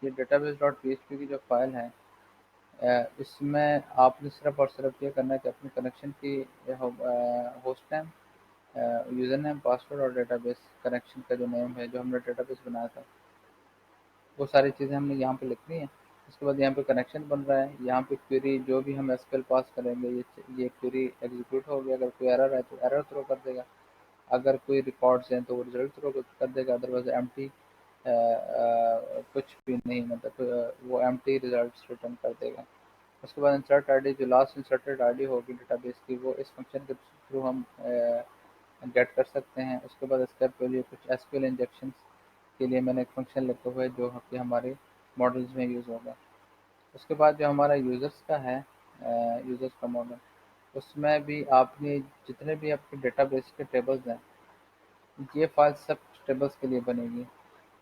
ये database dot P H P की जो फाइल है, इसमें आपने सिर्फ और सिर्फ ये करना है कि अपने कनेक्शन की host name, user name, password और डेटाबेस कनेक्शन का जो नेम है, जो हमने डेटाबेस बनाया था, वो सारी चीज़ें हमने यहाँ पे लिखनी है। उसके बाद यहाँ पे कनेक्शन बन रहा है। यहाँ पे क्वेरी जो भी हम एसक्यूएल पास करेंगे, ये क्वेरी एग्जीक्यूट हो गया। अगर कोई एरर है तो एरर थ्रो कर देगा, अगर कोई रिकॉर्ड्स हैं तो वो रिजल्ट थ्रो कर देगा। अदरवाइज एम्प्टी कुछ भी नहीं, मतलब वो एम्प्टी रिजल्ट्स रिटर्न कर देगा। उसके बाद इंसर्ट आईडी, जो लास्ट इंसर्टेड आईडी होगी डेटाबेस की, वो इस फंक्शन के थ्रू हम गेट कर सकते हैं। उसके बाद इसका के लिए कुछ एसक्यूएल इंजेक्शन के लिए मैंने एक फंक्शन लिखा हुआ है जो कि हमारे मॉडल्स में यूज़ होगा। उसके बाद जो हमारा यूज़र्स का है, यूज़र्स का मॉडल, उसमें भी आपने जितने भी आपके डेटाबेस के टेबल्स हैं, ये फाइल सब टेबल्स के लिए बनेगी।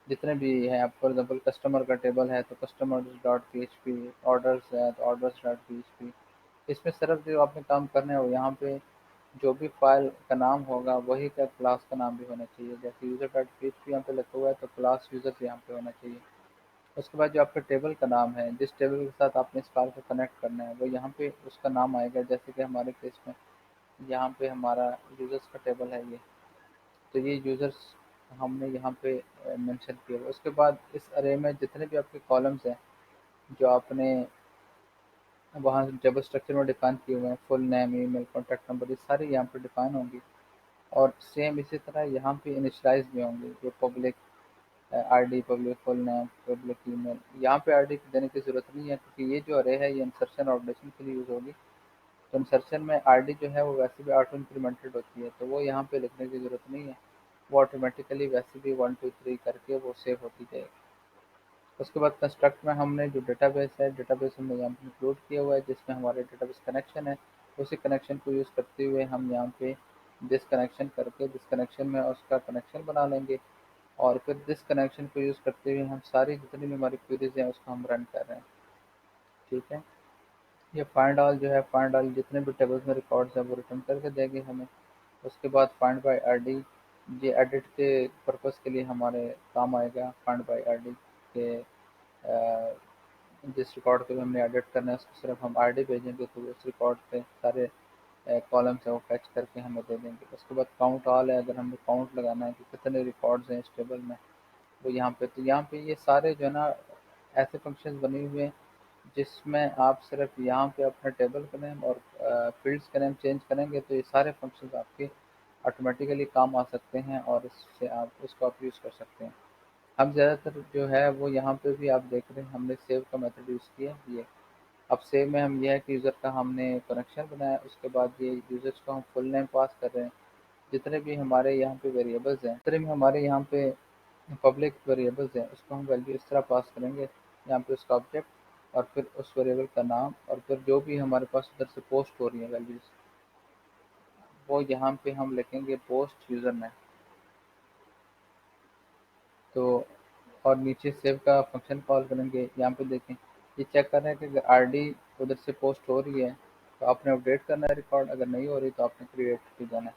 जितने भी हैं, आप फॉर एग्जाम्पल कस्टमर का टेबल है तो customers dot P H P, orders है तो orders dot P H P. इसमें सिर्फ जो आपने काम करना है वो यहाँ पे जो भी फाइल का नाम होगा वही का क्लास का नाम भी होना चाहिए। जैसे यूज़र डॉट पीएचपी यहाँ पे लिखा हुआ है तो क्लास यूज़र यहाँ पे होना चाहिए। उसके बाद जो आपका टेबल का नाम है, जिस टेबल के साथ आपने इस फाइल को कनेक्ट करना है वो यहाँ पे उसका नाम आएगा। जैसे कि हमारे केस में यहाँ पे हमारा यूज़र्स का टेबल है ये, तो ये यूज़र्स हमने यहाँ पे मेंशन किया हुआ है। उसके बाद इस अरे में जितने भी आपके कॉलम्स हैं जो आपने वहाँ टेबल स्ट्रक्चर में डिफाइन किए हुए हैं, full name, email, contact number, ये सारे यहाँ पे डिफाइन होंगी। और सेम इसी तरह यहाँ पे इनिशियलाइज भी होंगे, जो public ID, public full name, public email. यहाँ पे आईडी देने की ज़रूरत नहीं है क्योंकि ये जो अरे है ये इंसर्शन और अपडेशन के लिए यूज़ होगी। तो इंसर्शन में आईडी जो है वो वैसे भी ऑटो इंक्रीमेंटेड होती है, तो वो यहाँ पे लिखने की ज़रूरत नहीं है। वो ऑटोमेटिकली वैसे भी 1 2 3 करके वो सेव होती जाएगी। उसके बाद कंस्ट्रक्ट में हमने जो डेटाबेस है, डेटाबेस हमने यहाँ पे इंक्लूड किया हुआ है जिसमें हमारे डेटाबेस कनेक्शन है। उसी कनेक्शन को यूज़ करते हुए हम यहाँ पे डिसकनेक्शन करके डिसकनेक्शन में उसका कनेक्शन बना लेंगे। और फिर दिस कनेक्शन को यूज़ करते हुए हम सारी जितनी भी हमारी क्वेरीज हैं उसको हम रन कर रहे हैं। ठीक है। ये फाइंड ऑल जो है, फाइंड ऑल जितने भी टेबल्स में रिकॉर्ड्स हैं वो रिटर्न करके देंगे हमें। उसके बाद फाइंड बाय आईडी, ये एडिट के पर्पस के लिए हमारे काम आएगा। फाइंड बाय आईडी के जिस रिकॉर्ड को भी हमने एडिट करना है उसको सिर्फ हम आईडी भेजेंगे तो उस रिकॉर्ड पे सारे कॉलम्स है वो फैच करके हमें दे देंगे। उसके बाद काउंट ऑल है, अगर हमें काउंट लगाना है कि कितने रिकॉर्ड्स हैं इस टेबल में, वो यहाँ पे, तो यहाँ पे ये सारे जो है ना ऐसे फंक्शंस बने हुए हैं जिसमें आप सिर्फ यहाँ पे अपने टेबल का नेम और फील्ड्स का नेम चेंज करेंगे तो ये सारे फंक्शंस आपके ऑटोमेटिकली काम आ सकते हैं और इससे आप उसको आप यूज़ कर सकते हैं। हम ज़्यादातर जो है वो यहाँ पे भी आप देख रहे हैं हमने सेव का मेथड यूज़ किया है ये। अब सेव में हम ये है कि यूज़र का हमने कनेक्शन बनाया, उसके बाद ये यूज़र्स को हम फुल नेम पास कर रहे हैं। जितने भी हमारे यहाँ पे वेरिएबल्स हैं, जितने भी हमारे यहाँ पे पब्लिक वेरिएबल्स हैं उसको हम वैल्यू इस तरह पास करेंगे। यहाँ पे उसका ऑब्जेक्ट और फिर उस वेरिएबल का नाम और फिर जो भी हमारे पास उधर से पोस्ट हो रही है वैल्यूज़, वो यहाँ पे हम लिखेंगे पोस्ट यूज़र नेम। तो और नीचे सेव का फंक्शन कॉल करेंगे। यहाँ पे देखें ये चेक कर रहे हैं कि अगर आरडी उधर से पोस्ट हो रही है तो आपने अपडेट करना है रिकॉर्ड, अगर नहीं हो रही तो आपने क्रिएट पे जाना है।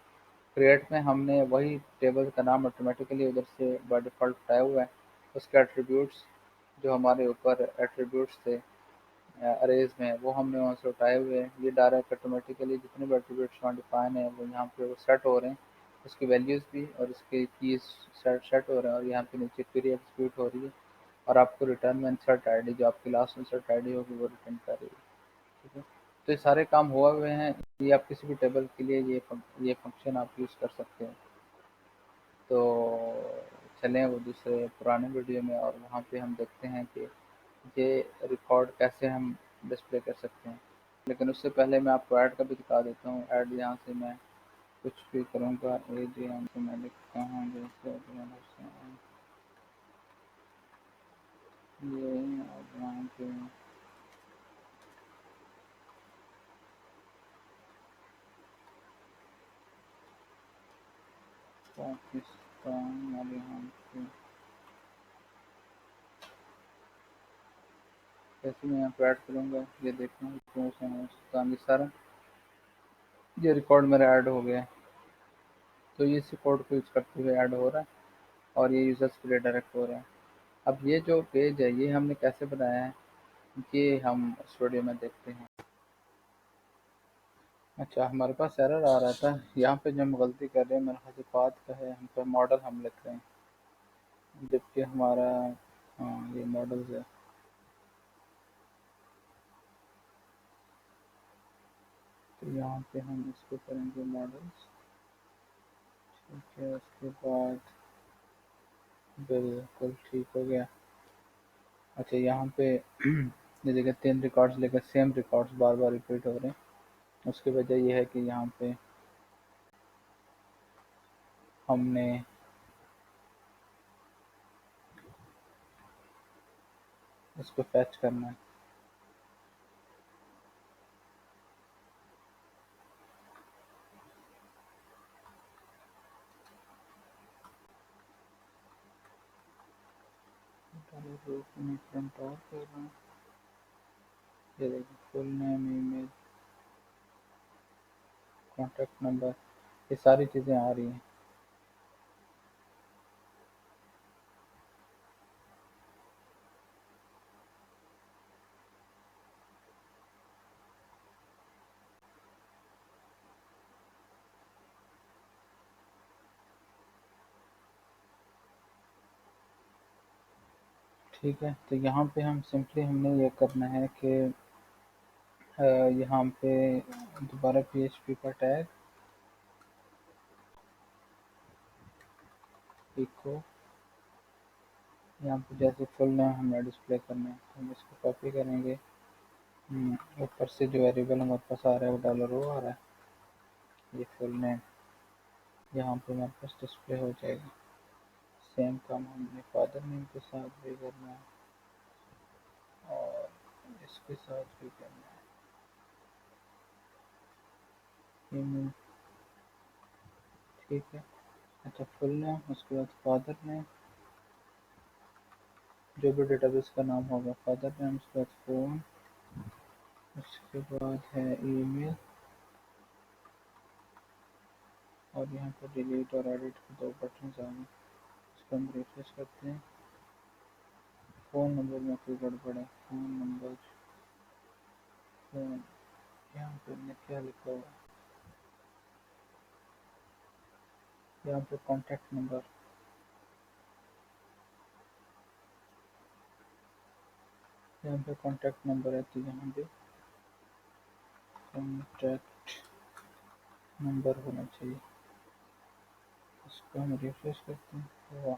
क्रिएट में हमने वही टेबल का नाम ऑटोमेटिकली उधर से बाय डिफ़ॉल्ट उठाया हुआ है। उसके एट्रीब्यूट्स जो हमारे ऊपर एट्रीब्यूट्स थे अरेज में वो हमने वहाँ से उठाए हुए हैं। ये डायरेक्ट ऑटोमेटिकली जितने भी एट्रीब्यूट्स वहाँ डिफाइन है वो यहाँ पे वो सेट हो रहे हैं, उसकी वैल्यूज़ भी और इसके कीज सेट हो रहे हैं और यहाँ पे नीचे क्वेरी एग्जीक्यूट हो रही है और आपको रिटर्न में इंसर्ट आईडी जो आपकी लास्ट इंसर्ट आईडी होगी वो रिटर्न कर रही है। ठीक है। तो ये सारे काम हुआ हुए हैं। ये आप किसी भी टेबल के लिए ये फंक्शन आप यूज़ कर सकते हैं। तो चलें वो दूसरे पुराने वीडियो में और वहाँ पे हम देखते हैं कि ये रिकॉर्ड कैसे हम डिस्प्ले कर सकते हैं। लेकिन उससे पहले मैं आपको ऐड का भी दिखा देता हूँ। ऐड यहाँ से मैं कुछ भी करूँगा, एज यहाँ से मैं लिखता हूँ जैसे ये और यहाँ पे पाकिस्तान और यहाँ पे जैसे मैं यहाँ पे ऐड करूँगा ये देखना हिंदुस्तान, ये सारा ये रिकॉर्ड मेरा ऐड हो गया है। तो ये इसी कोड को यूज़ करते हुए ऐड हो रहा है और ये यूज़र्स के लिए डायरेक्ट हो रहा है। अब ये जो पेज है ये हमने कैसे बनाया है ये हम इस वीडियो में देखते हैं। अच्छा, हमारे पास एरर आ रहा था यहाँ पे जो हम गलती कर रहे हैं मेरा हज़ाफात का है, हम पे मॉडल हम लिख रहे हैं जबकि हमारा हाँ ये मॉडल्स है। तो यहाँ पे हम इसको करेंगे मॉडल्स। ठीक है, उसके बाद बिल्कुल ठीक हो गया। अच्छा यहाँ पे ये देखिए 3 रिकॉर्ड्स लेकर सेम रिकॉर्ड्स बार बार रिपीट हो रहे हैं। उसकी वजह यह है कि यहाँ पे हमने इसको फैच करना है। प्रिंट आउट कर रहा हूँ। ये देखिए full name, email, contact number, ये सारी चीज़ें आ रही हैं। ठीक है, तो यहाँ पे हम सिंपली हमने ये करना है कि यहाँ पे दोबारा PHP का टैग इको, यहाँ पे जैसे फुल नेम हमें डिस्प्ले करना है तो हम इसको कॉपी करेंगे। ऊपर से जो वेरिएबल हमारे पास आ रहा है वो $O आ रहा है, ये फुल नेम यहाँ पे हमारे पास डिस्प्ले हो जाएगा। सेम काम हमने फादर नेम के साथ भी करना है और इसके साथ भी करना है, ईमेल। ठीक है, अच्छा फुल नेम, उसके बाद फादर नेम, जो भी डेटाबेस का नाम होगा फादर नेम, उसके बाद फ़ोन, उसके बाद है ईमेल, और यहाँ पर डिलीट और एडिट के दो बटन आ गए। इसको हम रिफ्रेश करते हैं। फ़ोन नंबर में कोई गड़बड़ है, फ़ोन नंबर, फ़ोन, यहाँ पे हमने क्या लिखा हुआ है, यहाँ पे कॉन्टैक्ट नंबर, यहाँ पे कॉन्टैक्ट नंबर है तो यहाँ पे कॉन्टैक्ट नंबर होना चाहिए। इसको हम रिफ्रेश करते हैं। वाह,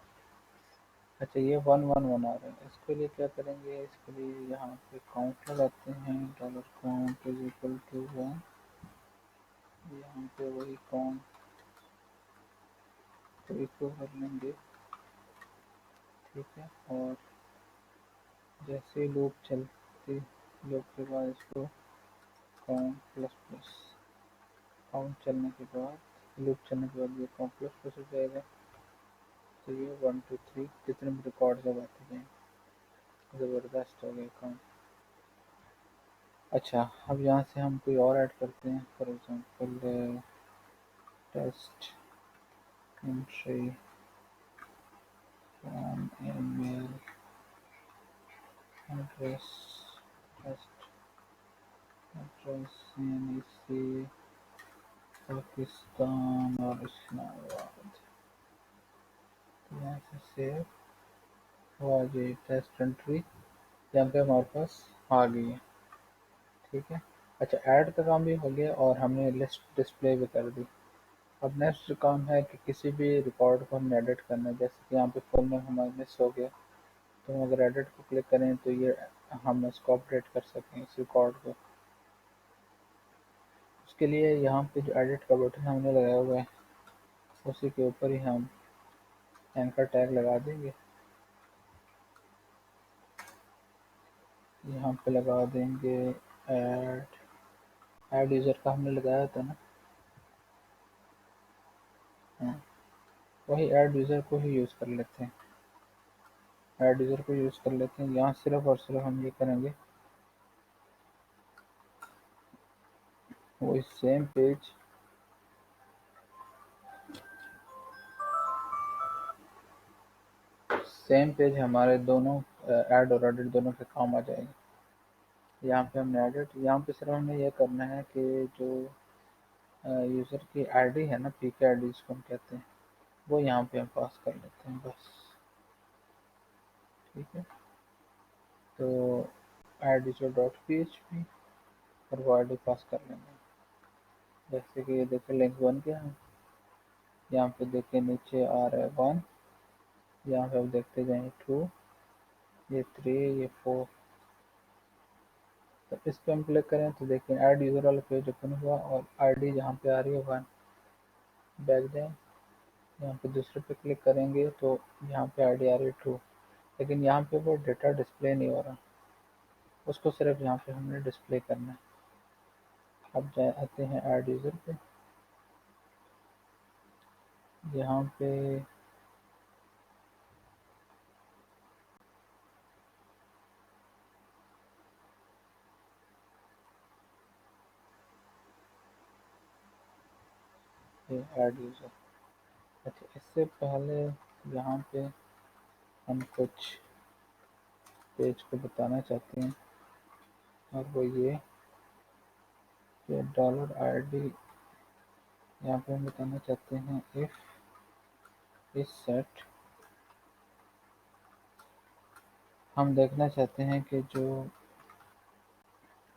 अच्छा ये 111 आ रहा है। इसके लिए क्या करेंगे, इसके लिए यहाँ पे काउंट लगाते हैं, $count इज इक्वल टू 1, यहाँ पे वही काउंट को इको कर लेंगे। ठीक है, और जैसे लूप चलते, लूप के बाद इसको काउंट प्लस प्लस, काउंट चलने के बाद, लूप चलने के बाद ये काउंट प्लस प्लस हो जाएगा। तो ये 1 2 3 जितने भी रिकॉर्ड जब आते जाएंगे। ज़बरदस्त हो गया काउंट। अच्छा, अब यहाँ से हम कोई और ऐड करते हैं, for example test entry from email address, test address NEC Pakistan और इस्लामाबाद। तो यहाँ से सेव हुआ जी टेस्ट एंट्री, यहाँ पे हमारे पास आ गई है। ठीक है, अच्छा ऐड का काम भी हो गया और हमने लिस्ट डिस्प्ले भी कर दी। अब नेक्स्ट काम है कि किसी भी रिकॉर्ड को हमने एडिट करना है। जैसे कि यहाँ पे फुल नेम हमारा मिस हो गया, तो हम अगर एडिट को क्लिक करें तो ये हम इसको अपडेट कर सकें इस रिकॉर्ड को। उसके लिए यहाँ पे जो एडिट का बटन हमने लगाया हुआ है उसी के ऊपर ही हम एंकर टैग लगा देंगे। यहाँ पे लगा देंगे ऐड, ऐड यूज़र का हमने लगाया था ना, हाँ, वही ऐड यूज़र को ही यूज़ कर लेते हैं, ऐड यूज़र को यूज़ कर लेते हैं। यहाँ सिर्फ और सिर्फ हम ये करेंगे, वही सेम पेज हमारे दोनों ऐड और एडिट दोनों के काम आ जाएंगे। यहाँ पे हमने एडिट, यहाँ पे सिर्फ हमें यह करना है कि जो यूज़र की आईडी है ना, PK आईडी जिसको हम कहते हैं, वो यहाँ पे हम पास कर लेते हैं बस। ठीक है, तो ऐड यूज़र डॉट PHP और वो आईडी पास कर लेंगे। जैसे कि ये देखिए लिंक बन गया है, यहाँ पे देखिए नीचे आ रहा है 1, यहाँ पे आप देखते जाएँ 2, ये 3, ये 4। तो इस पे हम क्लिक करें तो देखिए ऐड यूज़र वाला पेज ओपन हुआ और आईडी जहाँ पे आ रही है 1, बैक जाएँ, यहाँ पे दूसरे पे क्लिक करेंगे तो यहाँ पे आईडी आ रही है 2, लेकिन यहाँ पे वो डेटा डिस्प्ले नहीं हो रहा, उसको सिर्फ यहाँ पे हमने डिस्प्ले करना है। अब आते हैं ऐड यूज़र पे, यहाँ पे ये ऐड यूज़र। अच्छा, इससे पहले यहाँ पे हम कुछ पेज को बताना चाहते हैं, और वो ये कि $id यहाँ पे हम बताना चाहते हैं इफ़ इस सेट, हम देखना चाहते हैं कि जो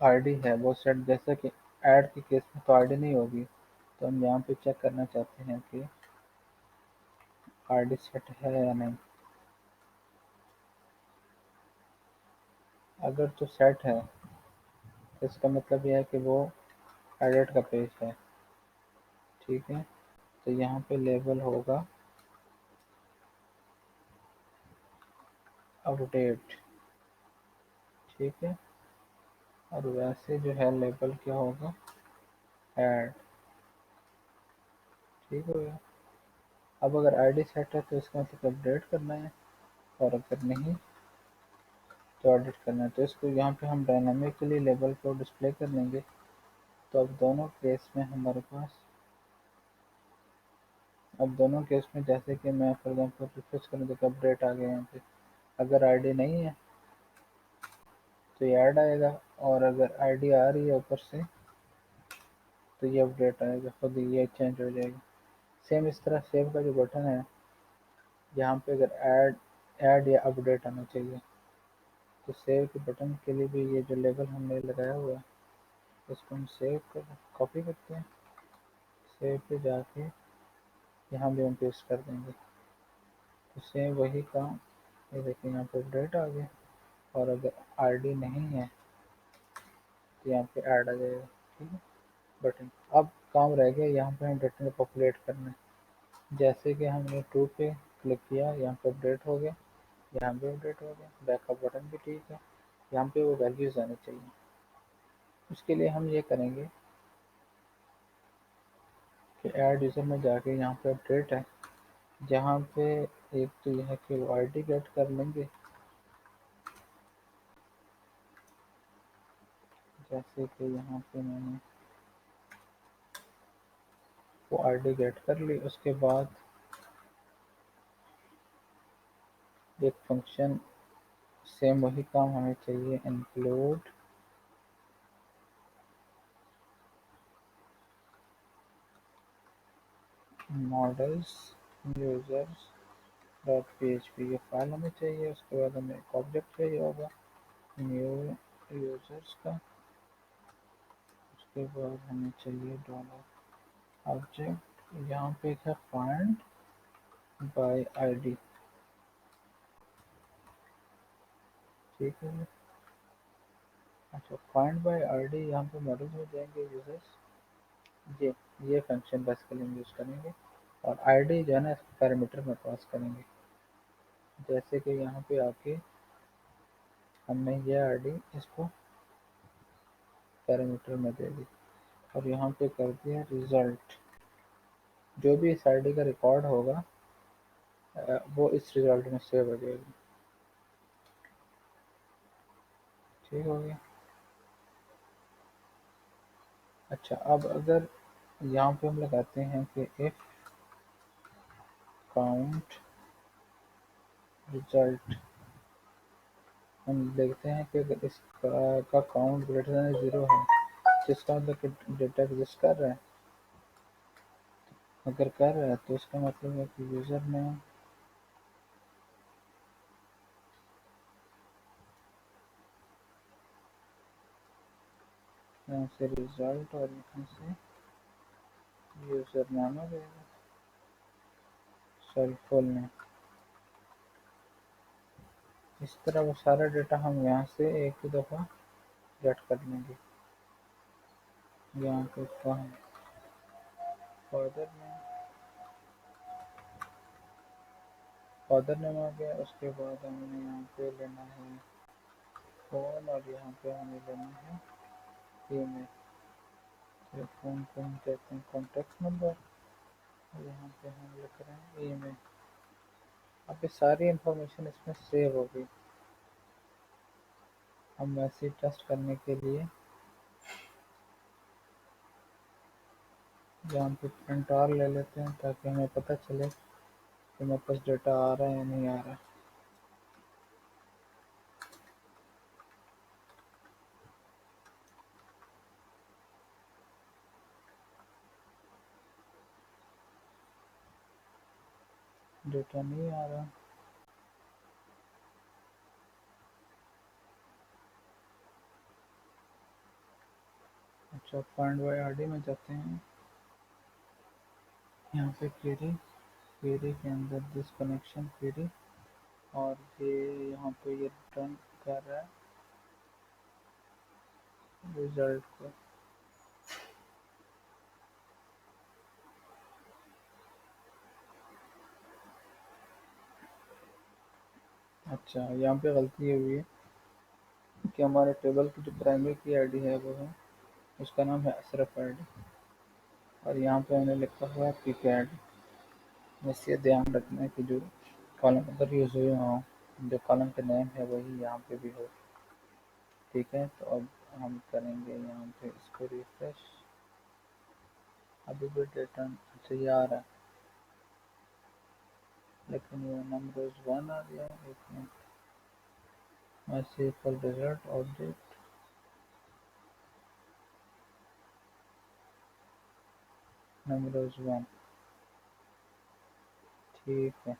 आईडी है वो सेट, जैसे कि ऐड के केस में तो आईडी नहीं होगी, तो हम यहाँ पे चेक करना चाहते हैं कि आईडी सेट है या नहीं। अगर तो सेट है तो इसका मतलब यह है कि वो एडिट का पेज है। ठीक है, तो यहाँ पे लेबल होगा अपडेट। ठीक है, और वैसे जो है लेबल क्या होगा, ऐड। ठीक हो गया। अब अगर आईडी सेट है तो इसका मतलब अपडेट करना है, और अगर नहीं तो एडिट करना है। तो इसको यहाँ पे हम डायनामिकली लेबल को डिस्प्ले कर लेंगे। तो अब दोनों केस में जैसे कि मैं फॉर एग्जांपल रिफ्रेश करूँ तो अपडेट आ गया यहाँ पे। अगर आईडी नहीं है तो ये ऐड आएगा, और अगर आईडी आ रही है ऊपर से तो ये अपडेट आएगा, खुद ही ये चेंज हो जाएगा। सेम इस तरह सेव का जो बटन है, यहाँ पे अगर ऐड या अपडेट आना चाहिए, तो सेव के बटन के लिए भी ये जो लेबल हमने लगाया हुआ है, इसको हम सेव कर कॉपी करते हैं, सेव पे जाके यहाँ भी हम पेस्ट कर देंगे। तो सेम वही काम, ये देखिए यहाँ पे अपडेट आ गया, और अगर आईडी नहीं है तो यहाँ पे ऐड आ जाएगा। ठीक है, बटन। अब काम रह गया यहाँ पे हम बटन को पॉपुलेट करना है। जैसे कि हमने 2 पे क्लिक किया, यहाँ पे अपडेट हो गया, यहाँ पे अपडेट हो गया, बैकअप बटन भी ठीक है, यहाँ पे वो वैल्यूज आनी चाहिए। उसके लिए हम ये करेंगे कि ऐड यूज़र में जाके यहाँ पे अपडेट है, जहाँ पे एक तो यह है कि वो आईडी गेट कर लेंगे, जैसे कि यहाँ पे मैंने वो आईडी गेट कर ली। उसके बाद एक फंक्शन, सेम वही काम हमें चाहिए, include models users dot php, ये फाइल हमें चाहिए। उसके बाद हमें एक ऑब्जेक्ट चाहिए होगा न्यू यूजर्स का। उसके बाद हमें चाहिए डॉलर ऑब्जेक्ट, यहाँ पे है फाइंड बाय आईडी। ठीक है, अच्छा, फाइंड बाय आईडी यहाँ पे मॉडल्स में जाएंगे यूजर्स, ये फंक्शन बस के लिए यूज़ करेंगे, और आईडी जो है ना पैरामीटर में पास करेंगे। जैसे कि यहाँ पे आके हमने ये आईडी इसको पैरामीटर में दे दी, और यहाँ पे कर दिया रिजल्ट। जो भी इस आईडी का रिकॉर्ड होगा वो इस रिजल्ट में सेव हो जाएगी। ठीक हो गया। अच्छा, अब अगर यहाँ पे हम लगाते हैं कि इफ काउंट रिजल्ट, हम देखते हैं कि अगर इसका का काउंट ग्रेटर देन 0 है, जिसका मतलब कि डेटा एग्जिस्ट कर रहा है। अगर कर रहा है तो इसका मतलब है कि यूज़र ने यहाँ से रिजल्ट, और यहाँ से यूज़र नाम आ जाएगा, सॉरी फुल नेम। इस तरह वो सारा डेटा हम यहाँ से एक ही दफ़ा गेट कर लेंगे। यहाँ पे फादर नेम आ गया। उसके बाद हमने यहाँ पे लेना है फ़ोन, और यहाँ पे हमें लेना है ईमेल। तो फ़ोन को हम कहते हैं कॉन्टेक्ट नंबर, और यहाँ पे हम लिख रहे हैं ईमेल। अब ये सारी इंफॉर्मेशन इसमें सेव हो गई। हम मैसेज टेस्ट करने के लिए यहाँ पे प्रिंट आर ले लेते हैं ताकि हमें पता चले कि मेरे पास डेटा आ रहा है या नहीं आ रहा है। डेटा नहीं आ रहा। अच्छा, फाइंड बाय आईडी में जाते हैं। यहाँ पे क्वेरी, क्वेरी के अंदर दिस कनेक्शन क्वेरी, और ये यहाँ पे ये रिटर्न कर रहा है रिजल्ट को। अच्छा, यहाँ पे गलती ये हुई है कि हमारे टेबल की जो प्राइमरी की आईडी है वो है, उसका नाम है अशरफ आईडी, और यहाँ पे हमने लिखा हुआ है पीके आईडी। बस ये ध्यान रखना है कि जो कॉलम अगर यूज़ हुए हों, जो कॉलम का नेम है वही यहाँ पे भी हो। ठीक है, तो अब हम करेंगे यहाँ पे इसको रिफ्रेश। अभी भी डेटा अच्छा ये आ रहा है, लेकिन वो नंबर 1 आ गया। एक minute, message equal result object number 1। ठीक है,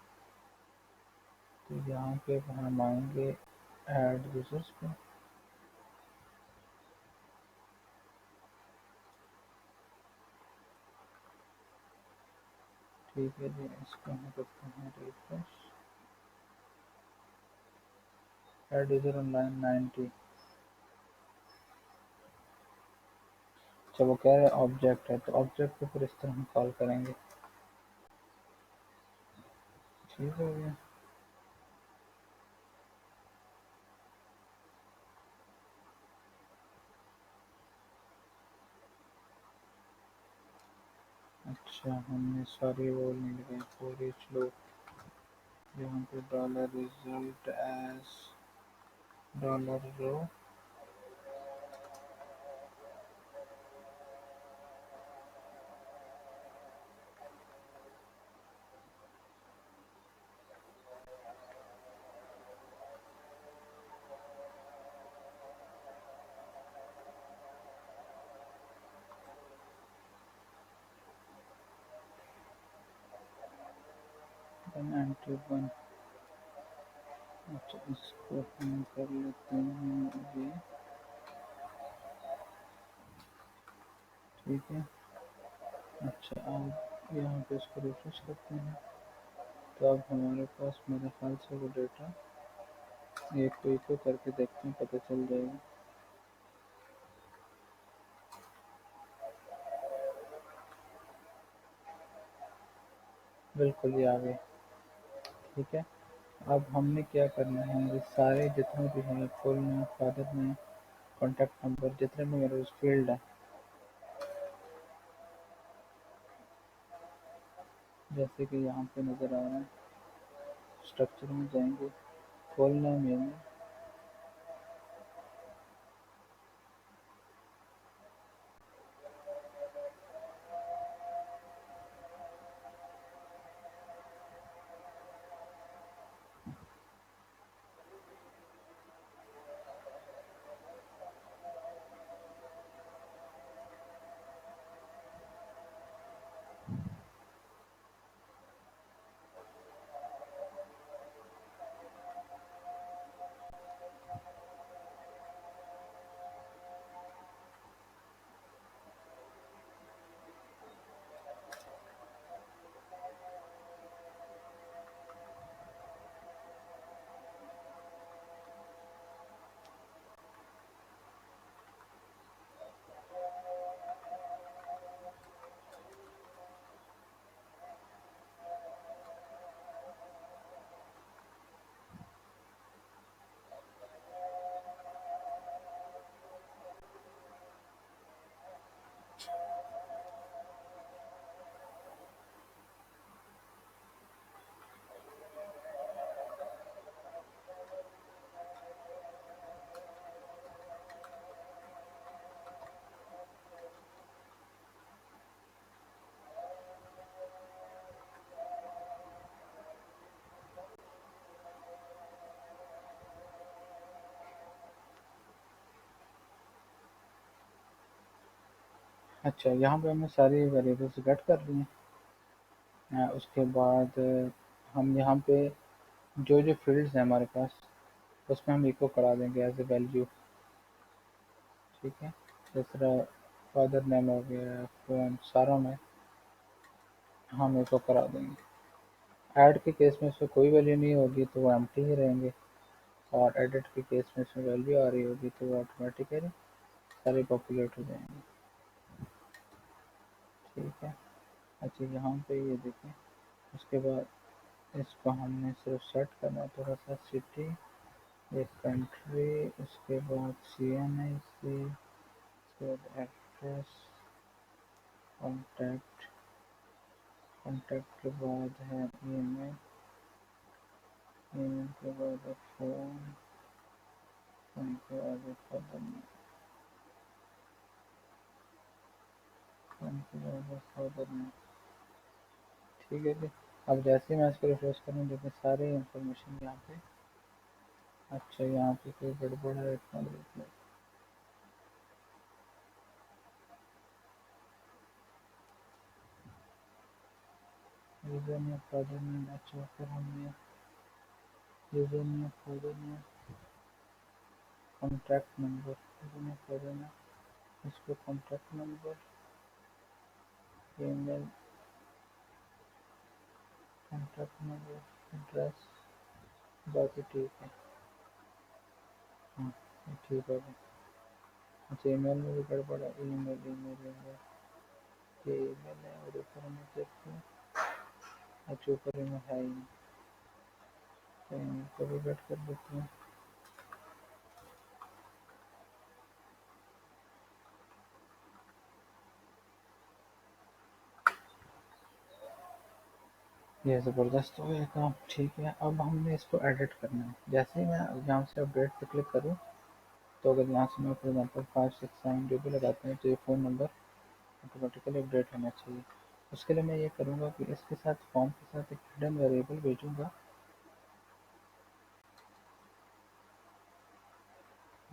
तो यहाँ पे हम आएंगे ऐड यूजर्स पे। ठीक है जी, इसको हम करते हैं रिफ्रेश। Add user online 90। अच्छा, वो कह रहे हैं ऑब्जेक्ट है, तो ऑब्जेक्ट को फिर इस तरह हम कॉल करेंगे। ठीक हो गया। अच्छा, हमने सारी वो नहीं लगाई फॉर ईच लूप। यहाँ पे डॉलर रिजल्ट एज डॉलर रो। एंट्री 1। अच्छा, इसको हम कर लेते हैं ये। ठीक है। अच्छा, अब यहाँ पे इसको रिफ्रेश करते हैं, तो अब हमारे पास मेरे ख्याल से वो डेटा एक को इको करके देखते हैं, पता चल जाएगा। बिल्कुल ये आ गए। ठीक है, अब हमने क्या करना है, ये सारे जितने भी हैं full name, father name, contact number, जितने भी मेरे उस फील्ड है, जैसे कि यहाँ पे नज़र आ रहा है, स्ट्रक्चर में जाएंगे, फुल नेम ईमेल, अच्छा, यहाँ पे हमने सारी वेरिएबल्स गेट कर ली हैं। उसके बाद हम यहाँ पे जो जो फील्ड्स हैं हमारे पास उसमें हम इको करा देंगे एज ए वैल्यू। ठीक है, जिस तरह फादर नेम हो गया, फ़ोन, सारों में हम इको करा देंगे। ऐड के केस में इसमें कोई वैल्यू नहीं होगी तो वो एम्प्टी ही रहेंगे, और एडिट के केस में इसमें वैल्यू आ रही होगी तो वो ऑटोमेटिकली सारे पॉपुलेट हो जाएंगे। ठीक है। अच्छा, यहाँ पे ये देखें। उसके बाद इसको हमने सिर्फ सेट करना है थोड़ा सा, सिटी, एक कंट्री, उसके बाद CNIC, उसके बाद एड्रेस, कॉन्टैक्ट, कॉन्टैक्ट के बाद है ईमेल, ईमेल के बाद है फ़ोन, फ़ोन के बाद है फादर नेम, फ़ोन के बाद है फादर नेम। ठीक है जी। अब जैसे ही मैं इसको रिफ्रेश करूँ देखिए सारी इंफॉर्मेशन यहाँ पे। अच्छा, यहाँ पे कोई गड़बड़ है, इतना देख लो। User name, father name. अच्छा, फिर हमने user name, father name, contact number, user name, father name, इसको contact number, email, contact number, address, बाकी ठीक है। हाँ, ये ठीक है। अच्छा, ईमेल में भी गड़बड़ है। ईमेल, ईमेल, ईमेल, ये ईमेल है और ऊपर हमें देखते हैं। अच्छा, ऊपर ईमेल है ही नहीं, तो ईमेल को भी कट कर देते हैं। ये ज़बरदस्त हो गया काम। ठीक है, अब हमने इसको एडिट करना है। जैसे ही मैं यहाँ से अपडेट पे क्लिक करूँ तो अगर यहाँ से मैं फॉर एग्जाम्पल 567 जो भी लगाते हैं तो ये फ़ोन नंबर ऑटोमेटिकली अपडेट होना चाहिए। उसके लिए मैं ये करूँगा कि इसके साथ फॉर्म के साथ एक हिडन वेरिएबल भेजूँगा,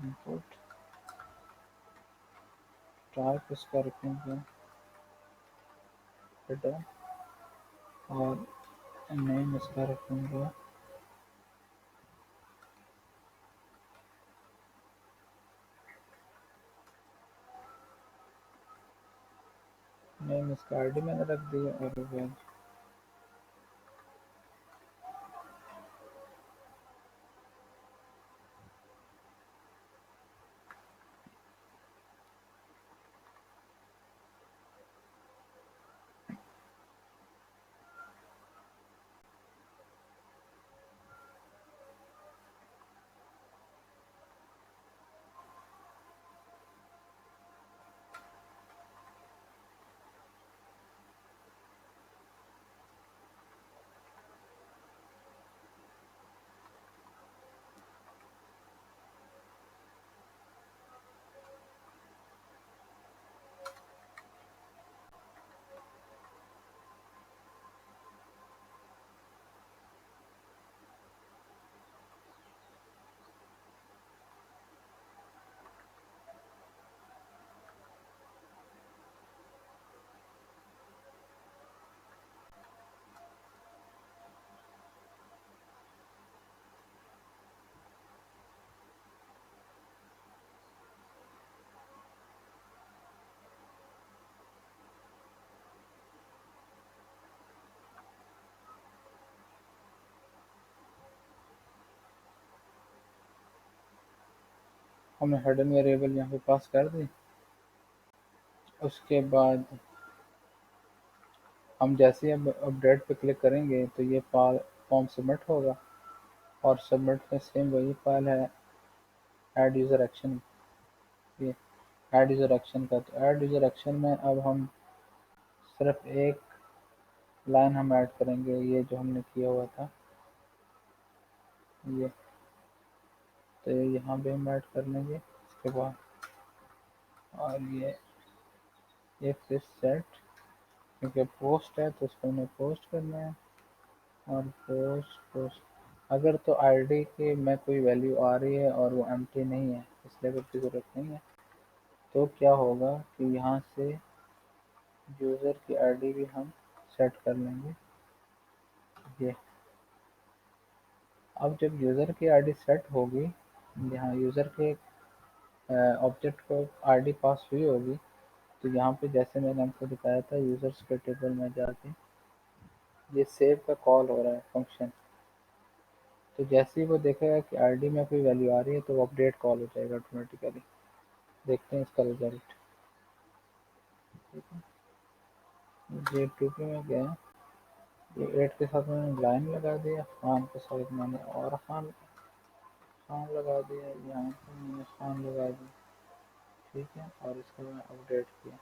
इनपुट टाइप इसका रखूँगा हिडन, और नेम इसका रखूँगा नेम, इसका आईडी मैंने रख दिया, और वेज। हमने हिडन वेरिएबल यहाँ पे पास कर दी। उसके बाद हम जैसे ही अब अपडेट पे क्लिक करेंगे तो ये फॉर्म सबमिट होगा, और सबमिट में सेम वही फाइल है ऐड यूज़र एक्शन। ये ऐड यूज़र एक्शन का, तो ऐड यूज़र एक्शन में अब हम सिर्फ एक लाइन हम ऐड करेंगे, ये जो हमने किया हुआ था ये, तो ये यहाँ पे हम ऐड कर लेंगे। इसके बाद और ये फिर सेट, क्योंकि पोस्ट है तो इसको हमें पोस्ट करना है, और पोस्ट पोस्ट अगर तो आईडी की में कोई वैल्यू आ रही है और वो एम्प्टी नहीं है, इसलिए कोई ज़रूरत नहीं है। तो क्या होगा कि यहाँ से यूज़र की आईडी भी हम सेट कर लेंगे। ये अब जब यूज़र की आईडी सेट होगी, यहाँ यूज़र के ऑब्जेक्ट को आईडी पास हुई होगी, तो यहाँ पे जैसे मैंने आपको दिखाया था यूज़र्स के टेबल में जाके ये सेव का कॉल हो रहा है फंक्शन। तो जैसे ही वो देखेगा कि आईडी में कोई वैल्यू आ रही है तो वो अपडेट कॉल हो जाएगा ऑटोमेटिकली। देखते हैं इसका रिजल्ट। ठीक है, ये 2 में गया, ये 8 के साथ मैंने लाइन लगा दिया, खान के साथ मैंने और खान खान लगा दिया, यहाँ पे मैंने खान लगा दी। ठीक है, और इसको मैं अपडेट किया।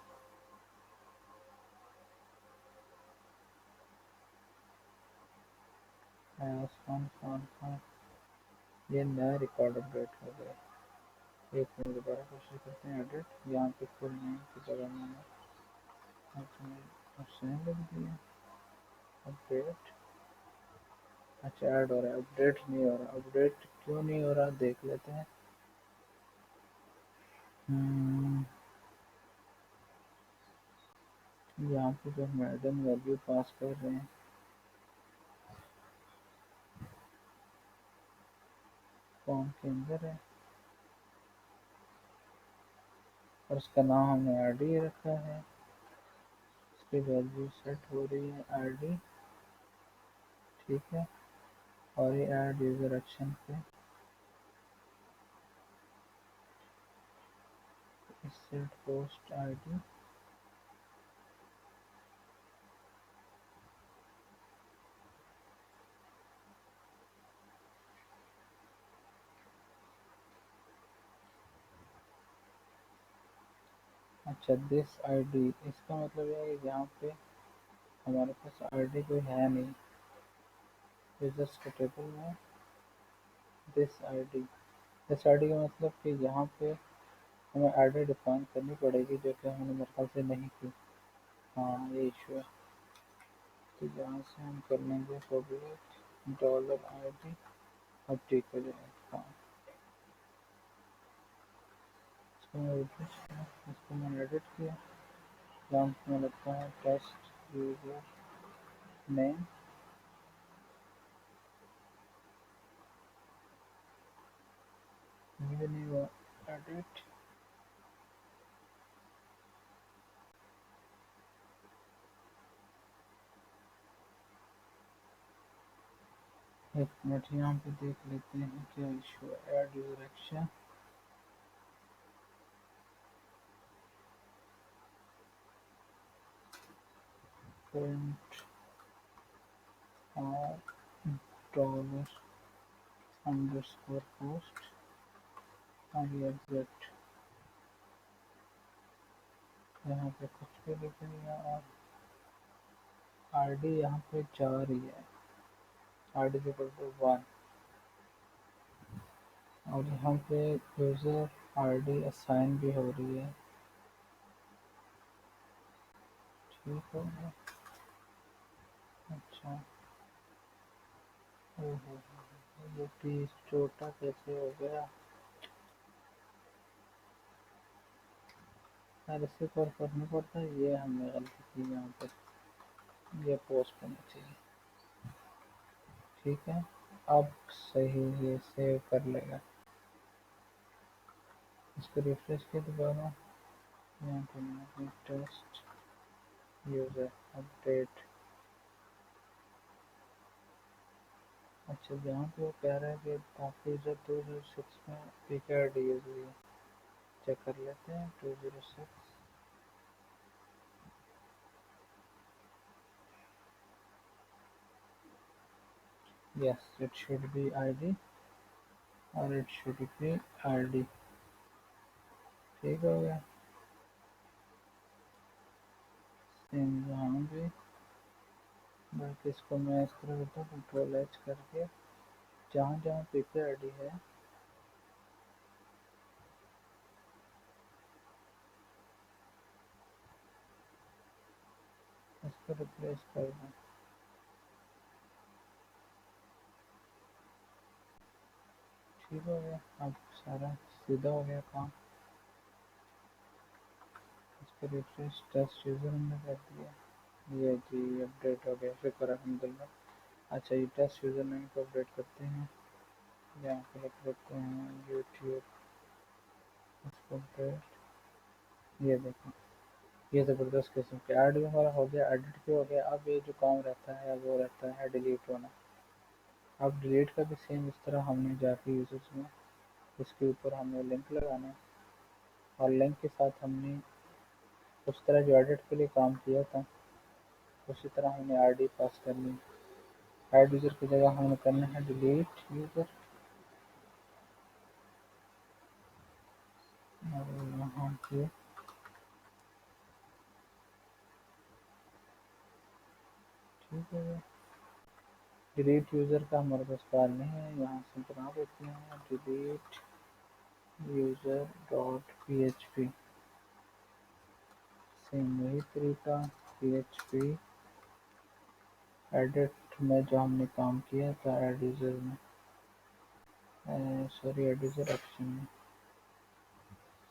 खान खान खान, ये नया रिकॉर्ड अपडेट हो गया। एक मिनट, दोबारा कोशिश करते हैं एडिट। यहाँ पे फुल नेम की जगह मैंने हुसैन लिख दिया। अपडेट, अच्छा ऐड हो रहा है, अपडेट नहीं हो रहा। अपडेट क्यों नहीं हो रहा देख लेते हैं। यहाँ पे जो मैडम वैल्यू पास कर रहे हैं, फॉर्म के अंदर है, और उसका नाम हमने आईडी रखा है। इसकी वैल्यू सेट हो रही है आईडी। ठीक है, और ये ऐड यूजर एक्शन पे सेट पोस्ट आईडी। अच्छा, दिस आईडी, इसका मतलब ये है कि यहाँ पे हमारे पास आईडी कोई है नहीं यूजर्स के टेबल में। दिस आईडी, दिस आईडी का मतलब कि यहाँ पे हमें आईडी डिफाइन करनी पड़ेगी, जो कि हमने मेरे ख्याल से नहीं की। हाँ, ये इशू है। तो यहाँ से हम कर लेंगे पब्लिक डॉलर आईडी। अब ठीक हो जाएगा। हाँ, इसको मैंने रिफ्रेश किया, इसको मैंने एडिट किया। यहाँ पे मैं लगता है टेस्ट यूजर नेम। ये नहीं हुआ एडिट। एक मिनट, यहाँ पे देख लेते हैं क्या इशू है। ऐड यूजर एक्शन, प्रिंट और डॉलर अंडरस्कोर पोस्ट और ये एग्जैक्ट, यहाँ पे कुछ भी लिख दिया। और आईडी यहाँ पे जा रही है, आईडी के ऊपर तो 1, और यहाँ पे यूजर आईडी असाइन भी हो रही है। ठीक हो गया। अच्छा, ओहो, ये पीस छोटा कैसे हो गया यार, इससे पर करना पड़ता है। ये हमने गलती की यहाँ पर, ये पोस्ट होना चाहिए। ठीक है, अब सही, ये सेव कर लेगा। इसको रिफ्रेश किया दोबारा, यहाँ पे टेस्ट यूजर अपडेट। अच्छा, यहाँ पे वो कह रहा है कि आपके यूजर 2006 में पीक आई डी यूज हुई है। चेक कर लेते हैं 206। Yes, it should be ID और इट शुड बी आईडी। ठीक हो गया। सेम यहाँ भी, बाकी इसको मैं इस तरह करता हूँ, कंट्रोल एच करके जहाँ जहाँ पीक आई डी है इसको रिप्लेस कर दूँ। ठीक हो गया, अब सारा सीधा हो गया काम। रिफ्रेश टेस्ट यूज़र हमने कर दिया। ये जी अपडेट हो गया, शुक्र अल्हम्दुलिल्लाह। अच्छा ये टेस्ट यूज़र नेम को अपडेट करते हैं, यहाँ पे रख लेते हैं यूट्यूब, इसको अपडेट। ये देखो ये ज़बरदस्त किस्म के ऐड भी हमारा हो गया, एडिट भी हो गया। अब ये जो काम रहता है वो रहता है डिलीट होना। अब डिलीट का भी सेम इस तरह हमने जाके यूज़र्स में इसके ऊपर हमने लिंक लगाना है, और लिंक के साथ हमने उस तरह जो एडिट के लिए काम किया था उसी तरह हमने आईडी पास करनी है। ऐड यूज़र की जगह हमें करना है डिलीट यूज़र, और यहाँ पे ठीक है। डिलीट यूज़र का हमारे पास फाइल नहीं है, यहाँ से बना देते हैं delete user dot P H P. Same वही तरीका पी एच पी एडिट में जो हमने काम किया था एड यूज़र में, सॉरी एड यूज़र ऑप्शन में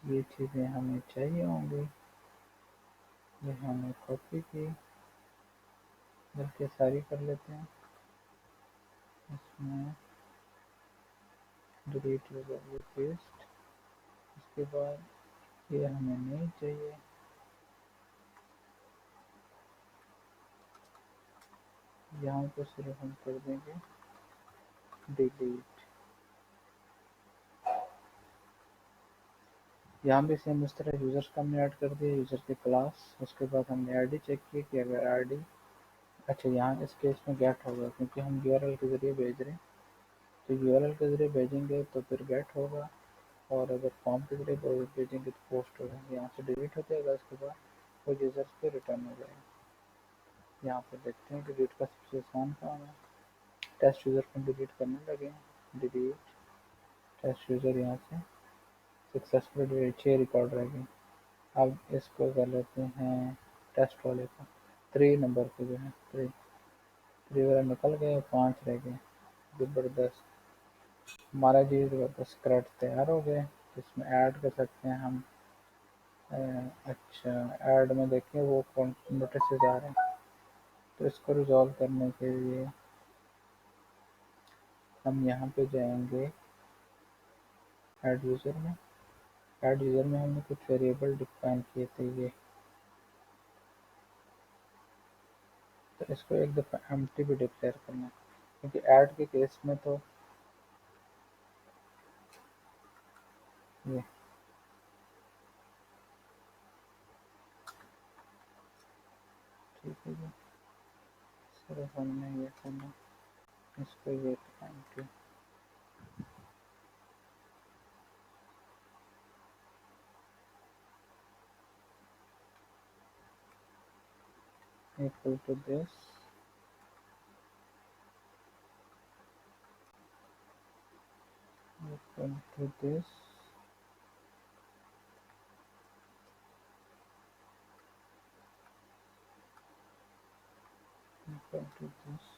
ये चीज़ें हमें चाहिए होंगी। ये हमने कॉपी की, बल्कि सारी कर लेते हैं इसमें डिलीट यूज़र ये पेस्ट। इसके बाद ये हमें नहीं चाहिए, यहाँ पर सिर्फ हम कर देंगे डिलीट। यहाँ भी सेम इस तरह यूज़र्स का हमने ऐड कर दिया, यूज़र के क्लास। उसके बाद हमने आईडी चेक की कि अगर आईडी, अच्छा यहाँ इस केस में गेट होगा क्योंकि हम यूआरएल के ज़रिए भेज रहे हैं, तो यूआरएल के ज़रिए भेजेंगे तो फिर गेट होगा, और अगर फॉर्म के ज़रिए भेजेंगे तो पोस्ट होगा। यहाँ से डिलीट हो जाएगा, उसके बाद वो यूज़र्स पे रिटर्न हो जाएगा। यहाँ पर देखते हैं डिलीट का सबसे आसान काम है, टेस्ट यूज़र को डिलीट करने लगे, डिलीट टेस्ट यूज़र। यहाँ से सक्सेसफुल डिलीट 6 रिकॉर्ड रह गए। अब इसको कर लेते हैं टेस्ट वाले को, 3 नंबर पे जो है 3 3 वाला निकल गए, 5 रह गए। ज़बरदस्त, हमारा जी ज़बरदस्त स्क्रिप्ट तैयार हो गए, इसमें ऐड कर सकते हैं हम। अच्छा ऐड में देखें वो कौन नोटिस आ रहे हैं, तो इसको रिजॉल्व करने के लिए हम यहाँ पे जाएंगे ऐड यूज़र में। ऐड यूज़र में हमने कुछ वेरिएबल डिफाइन किए थे ये, तो इसको एक दफ़ा एम्प्टी भी डिक्लेयर करना है क्योंकि ऐड के केस में तो ये ठीक है जी। सिर्फ हमने ये करना, इसको ये empty equal to this, equal to this, equal to this।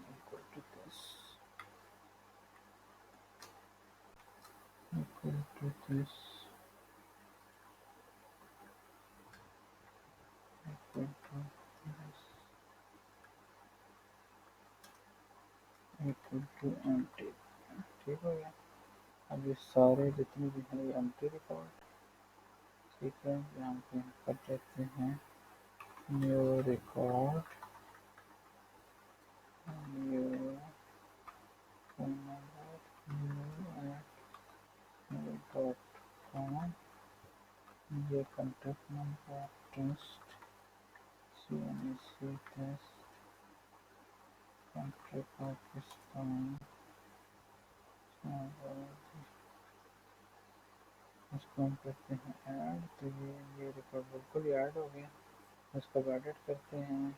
equal to this, equal to this, equal to this, equal to empty। ठीक हो गया। अब ये सारे जितने भी हैं ये एम्प्टी रिकॉर्ड, ठीक है। यहाँ पे कर लेते हैं new record, new phone number, new dot com, ये contact number, test CNC test country Pakistan. इसको हम करते हैं ऐड, तो ये रिकॉर्ड बिल्कुल ही ऐड हो गया। इसको एडिट करते हैं,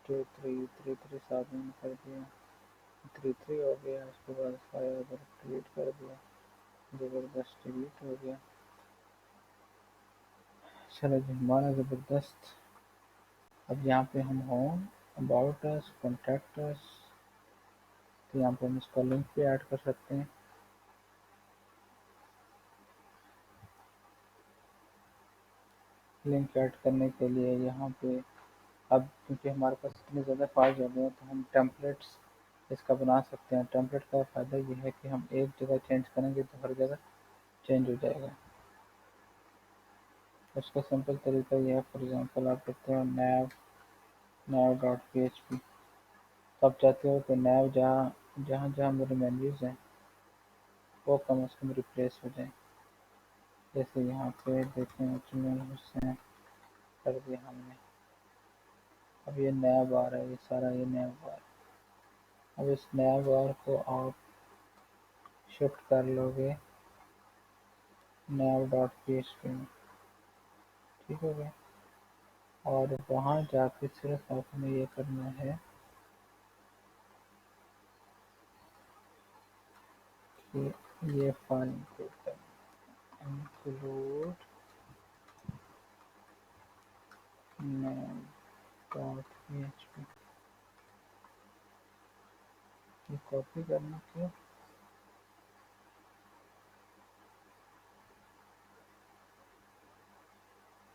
थ्री साथ में कर दिया, थ्री हो गया। उसके बाद फाइव डिलीट कर दिया, ज़बरदस्त डिलीट हो गया। चलो जी, हमारा ज़बरदस्त। अब यहाँ पे हम home, about us, contact us, तो यहाँ पे हम इसका लिंक भी ऐड कर सकते हैं। लिंक ऐड करने के लिए यहाँ पे अब क्योंकि हमारे पास इतने ज़्यादा फाइल्स हो गए हैं तो हम टेम्पलेट्स इसका बना सकते हैं। टेम्पलेट का फ़ायदा ये है कि हम एक जगह चेंज करेंगे तो हर जगह चेंज हो जाएगा। उसका सिंपल तरीका ये है, फॉर एग्जांपल आप कहते हो nav डॉट php, तो आप चाहते हो कि nav जहाँ जहाँ मेरे मेन्यूज़ हैं वो कम से कम रिप्लेस हो जाए। जैसे यहाँ पे देखें अजमल हुसैन कर दिया हमने, अब ये नया बार है, ये सारा ये नया बार। अब इस नया बार को आप शिफ्ट कर लोगे nav डॉट php में, ठीक हो गया। और वहाँ जाके सिर्फ आपने ये करना है कि ये फाइल इंक्लूड करना, इंक्लूड nav डॉट php, ये कॉपी करना क्यों,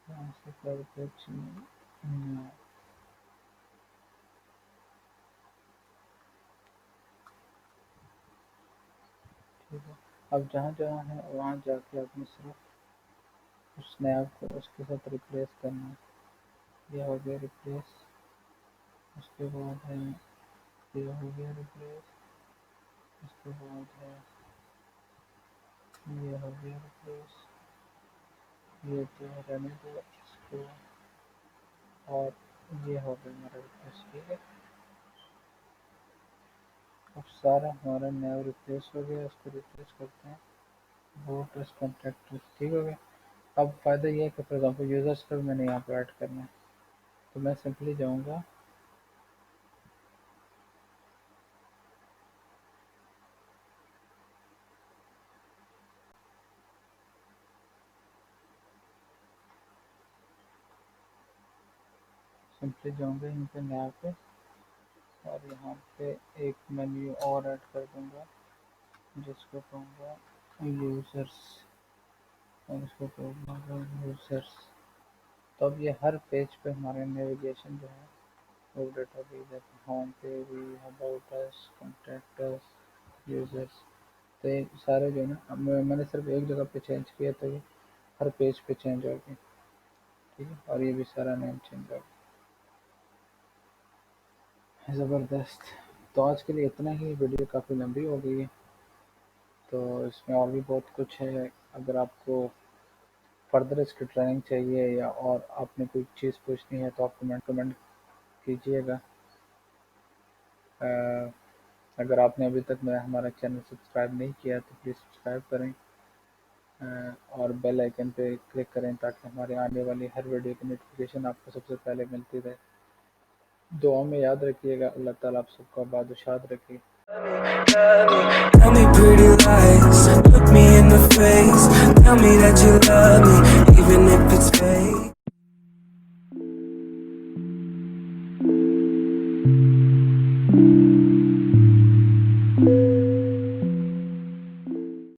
यहाँ से करके nav, ठीक है। अब जहाँ जहाँ है वहाँ जाके आपने सिर्फ उस nav को उसके साथ रिप्लेस करना है। ये हो गया रिप्लेस, उसके बाद है ये हो गया रिप्लेस, उसके बाद है ये हो गया रिप्लेस, ये तो रहने दो इसको, और ये हो गया हमारा रिप्लेस, ठीक है। अब सारा हमारा नया रिप्लेस हो गया, उसको रिप्लेस करते हैं वोटर्स कॉन्टैक्ट, ठीक हो गया। अब फ़ायदा ये है कि फॉर एग्जांपल यूज़र्स का मैंने यहाँ पर ऐड करना है, तो मैं सिंपली जाऊँगा यहाँ पे नया पे, और यहाँ पे एक मेन्यू और ऐड कर दूँगा जिसको कहूँगा यूज़र्स, और इसको कहूँगा यूज़र्स। तो अब ये हर पेज पे हमारा नेविगेशन जो है वो डाटा भी, जैसे होम पे भी, about us, contact us, users, तो ये सारे जो है ना, अब मैंने सिर्फ एक जगह पे चेंज किया तो ये हर पेज पे चेंज हो गया, ठीक है। और ये भी सारा नेम चेंज हो गया, ज़बरदस्त। तो आज के लिए इतना ही, वीडियो काफ़ी लंबी हो गई है, तो इसमें और भी बहुत कुछ है। अगर आपको फर्दर इसकी ट्रेनिंग चाहिए या और आपने कोई चीज़ पूछनी है तो आप कमेंट कीजिएगा। अगर आपने अभी तक मेरा हमारा चैनल सब्सक्राइब नहीं किया तो प्लीज़ सब्सक्राइब करें, और बेल आइकन पे क्लिक करें ताकि हमारे आने वाली हर वीडियो की नोटिफिकेशन आपको सबसे पहले मिलती रहे। दुआ में याद रखिएगा, अल्लाह ताला आप सबको आबाद व शाद रखे। Tell me pretty lies, look me in the face, tell me that you love me.